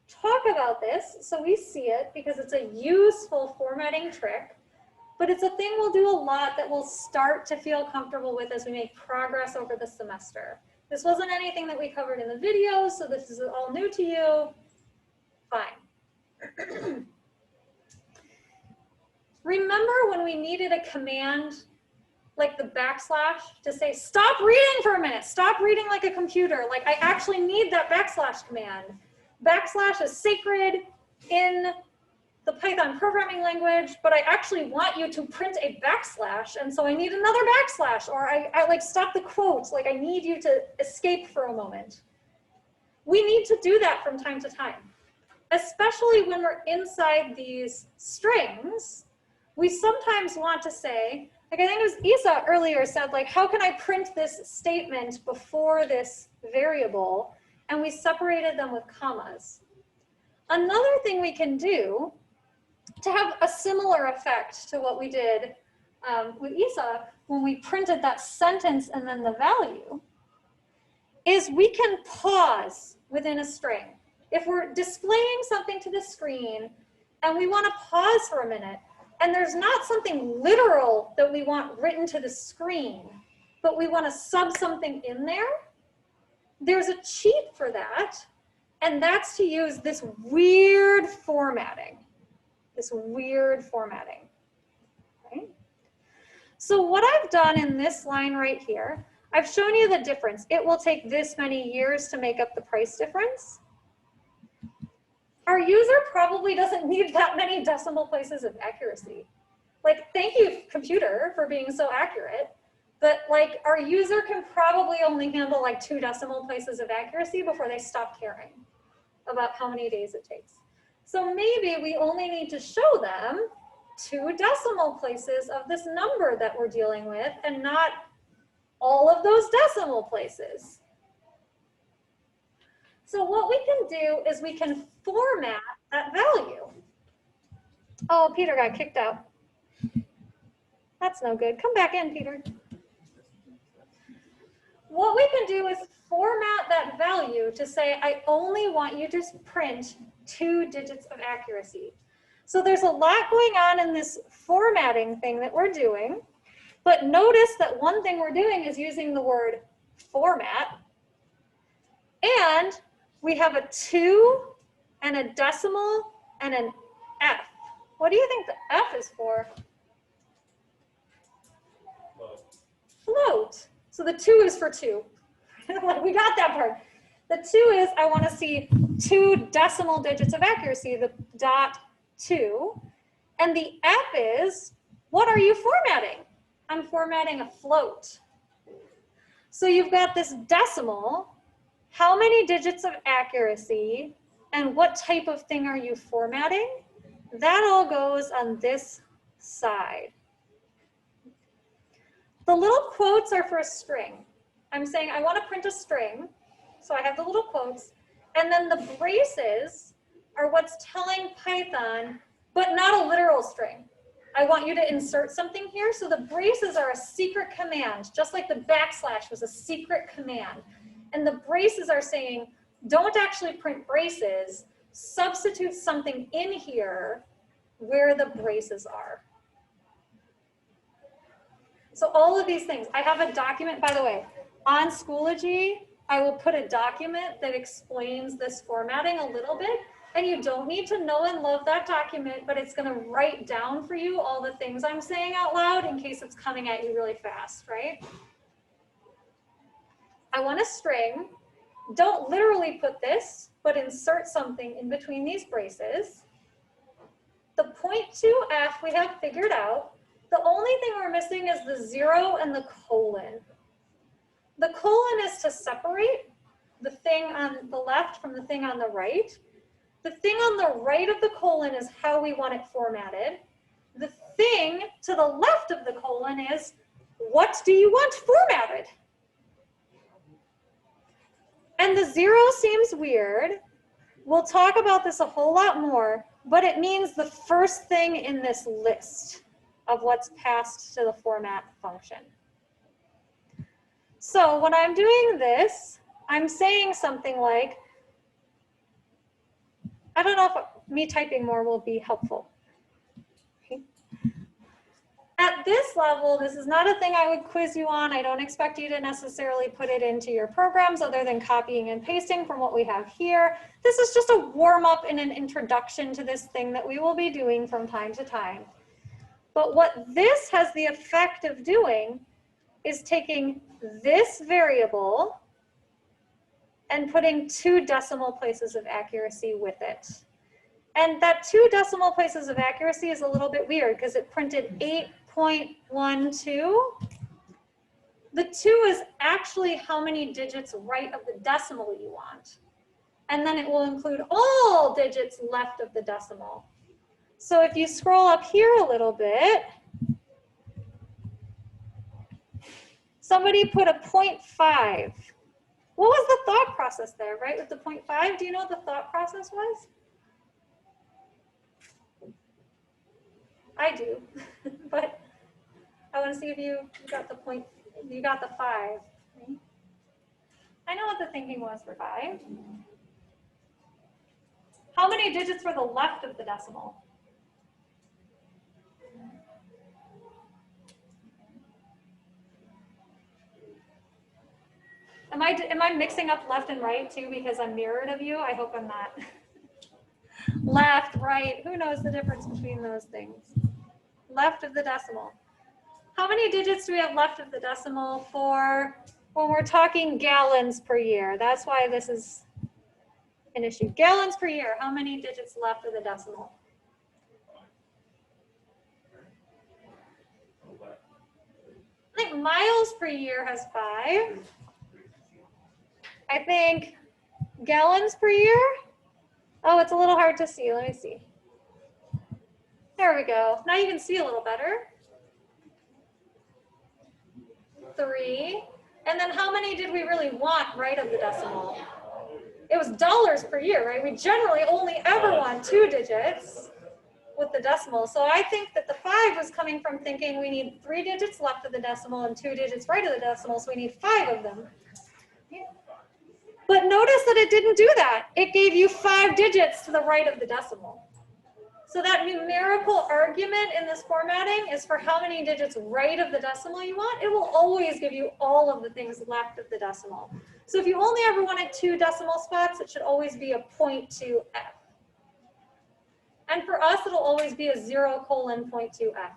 talk about this so we see it because it's a useful formatting trick, but it's a thing we'll do a lot that we'll start to feel comfortable with as we make progress over the semester. This wasn't anything that we covered in the videos, so this is all new to you. Fine. Remember when we needed a command like the backslash to say, stop reading for a minute, stop reading like a computer. Like I actually need that backslash command. Backslash is sacred in the Python programming language, but I actually want you to print a backslash, and so I need another backslash, or I like stop the quotes, like I need you to escape for a moment. We need to do that from time to time, especially when we're inside these strings. We sometimes want to say, like I think it was Isa earlier said, like, how can I print this statement before this variable? and we separated them with commas. Another thing we can do to have a similar effect to what we did with Isa when we printed that sentence and then the value is we can pause within a string. If we're displaying something to the screen and we want to pause for a minute, and there's not something literal that we want written to the screen, but we want to sub something in there, there's a cheat for that, and that's to use this weird formatting. Okay? So what I've done in this line right here, I've shown you the difference. It will take this many years to make up the price difference. Our user probably doesn't need that many decimal places of accuracy. Like, thank you, computer, for being so accurate. But like, our user can probably only handle like 2 decimal places of accuracy before they stop caring about how many days it takes. So maybe we only need to show them 2 decimal places of this number that we're dealing with and not all of those decimal places. So what we can do is we can format that value. Oh, Peter got kicked out. That's no good. Come back in, Peter. What we can do is format that value to say, I only want you to print 2 digits of accuracy. So there's a lot going on in this formatting thing that we're doing, but notice that one thing we're doing is using the word format, and we have a 2 and a decimal and an F. What do you think the F is for? Float. So the 2 is for 2. We got that part. The 2 is, I want to see 2 decimal digits of accuracy, the .2. And the F is, what are you formatting? I'm formatting a float. So you've got this decimal, how many digits of accuracy, and what type of thing are you formatting? That all goes on this side. The little quotes are for a string. I'm saying I want to print a string, so I have the little quotes, and then the braces are what's telling Python, but not a literal string. I want you to insert something here, so the braces are a secret command, just like the backslash was a secret command. And the braces are saying, don't actually print braces, substitute something in here where the braces are. So all of these things, I have a document, by the way, on Schoology, I will put a document that explains this formatting a little bit, and you don't need to know and love that document, but it's gonna write down for you all the things I'm saying out loud in case it's coming at you really fast, right? I want a string. Don't literally put this, but insert something in between these braces. The .2f we have figured out. The only thing we're missing is the 0 and the colon. The colon is to separate the thing on the left from the thing on the right. The thing on the right of the colon is how we want it formatted. The thing to the left of the colon is, what do you want formatted? And the 0 seems weird. We'll talk about this a whole lot more, but it means the first thing in this list of what's passed to the format function. So when I'm doing this, I'm saying something like, I don't know if me typing more will be helpful. Okay. At this level, this is not a thing I would quiz you on. I don't expect you to necessarily put it into your programs other than copying and pasting from what we have here. This is just a warm up and an introduction to this thing that we will be doing from time to time. But what this has the effect of doing is taking this variable and putting 2 decimal places of accuracy with it. And that 2 decimal places of accuracy is a little bit weird because it printed 8.12. The 2 is actually how many digits right of the decimal you want. And then it will include all digits left of the decimal. So if you scroll up here a little bit, somebody put a 0.5. What was the thought process there, right? With the 0.5, do you know what the thought process was? I do, but I want to see if you got the point, you got the 5. Right? I know what the thinking was for 5. How many digits were the left of the decimal? Am I mixing up left and right too because I'm mirrored of you? I hope I'm not. Left, right, who knows the difference between those things? Left of the decimal. How many digits do we have left of the decimal for when we're talking gallons per year? That's why this is an issue. Gallons per year, how many digits left of the decimal? I think miles per year has 5. I think gallons per year. Oh, it's a little hard to see. Let me see. There we go. Now you can see a little better. 3. And then how many did we really want right of the decimal? It was dollars per year, right? We generally only ever want 2 digits with the decimal. So I think that the 5 was coming from thinking we need 3 digits left of the decimal and 2 digits right of the decimal, so we need 5 of them. But notice that it didn't do that. It gave you 5 digits to the right of the decimal. So that numerical argument in this formatting is for how many digits right of the decimal you want. It will always give you all of the things left of the decimal. So if you only ever wanted 2 decimal spots, it should always be a 0.2f. And for us, it'll always be a 0:0.2f.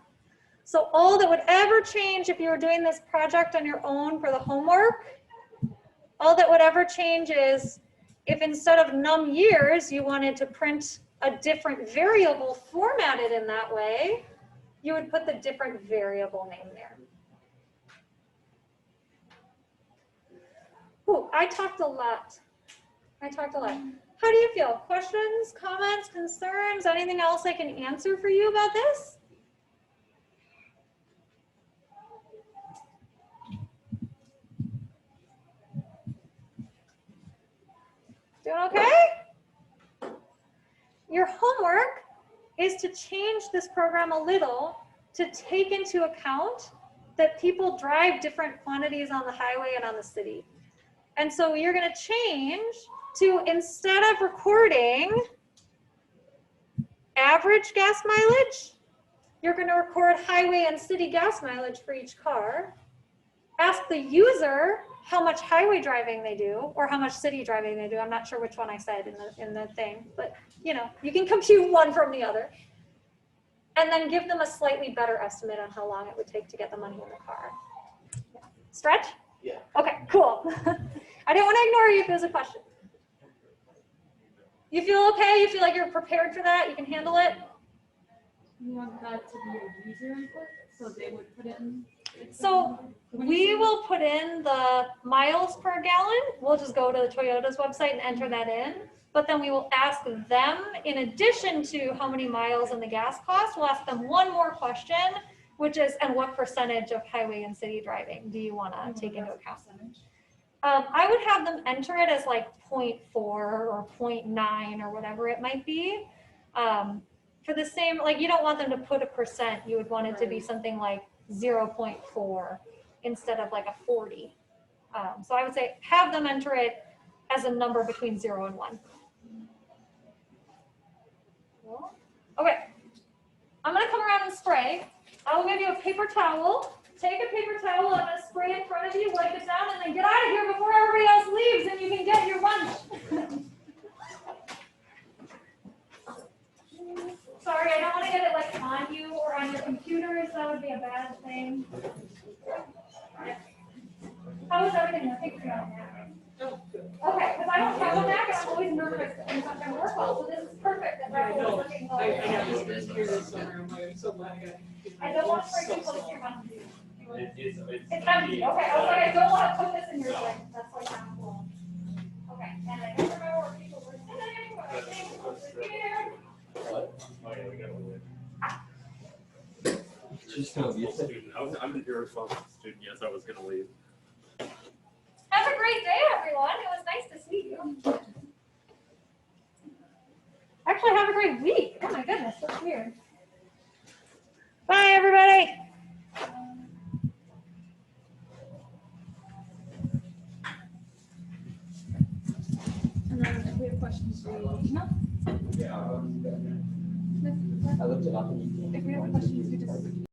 So all that would ever change if you were doing this project on your own for the homework, all that would ever change is if instead of num years, you wanted to print a different variable formatted in that way, you would put the different variable name there. Ooh, I talked a lot. How do you feel? Questions, comments, concerns, anything else I can answer for you about this? Doing okay? Your homework is to change this program a little to take into account that people drive different quantities on the highway and on the city. And so you're going to change to, instead of recording average gas mileage, you're going to record highway and city gas mileage for each car. Ask the user how much highway driving they do or how much city driving they do. I'm not sure which one I said in the thing, but you know, you can compute one from the other. And then give them a slightly better estimate on how long it would take to get the money in the car. Yeah. Stretch? Yeah. Okay, cool. I didn't want to ignore you if there's a question. You feel okay? You feel like you're prepared for that? You can handle it? You want that to be a user input, so they would put in. So we will put in the miles per gallon. We'll just go to the Toyota's website and enter that in. But then we will ask them, in addition to how many miles and the gas cost, we'll ask them one more question, which is, and what percentage of highway and city driving do you want to take into account? I would have them enter it as like 0.4 or 0.9 or whatever it might be. For the same, like you don't want them to put a percent, you would want it to be something like 0.4 instead of like a 40. So I would say have them enter it as a number between 0 and 1. Cool. Okay, I'm gonna come around and spray. I will give you a paper towel. Take a paper towel, I'm gonna spray in front of you, wipe it down, and then get out of here before everybody else leaves and you can get your lunch. Sorry, I don't want to get it like on you or on your computers. That would be a bad thing. How is everything? I think you're on that. Okay, because I don't have a Mac and I'm always nervous that things aren't going to work well. So this is perfect. That Mac is working well. I have this here somewhere. I'm so glad I got it. I don't want to break people to your mouth. It's It's empty. Okay, I was like, I don't want to put this in your thing. That's like not cool. Okay, and I don't remember where people were sitting. What? Oh, yeah, we got one. Just gonna be a student. I'm an irresponsible student. Yes, I was gonna leave. Have a great day, everyone. It was nice to see you. Actually, have a great week. Oh my goodness, that's weird. Bye, everybody. And then if we have questions, we email. I looked it up and you If we have questions, we just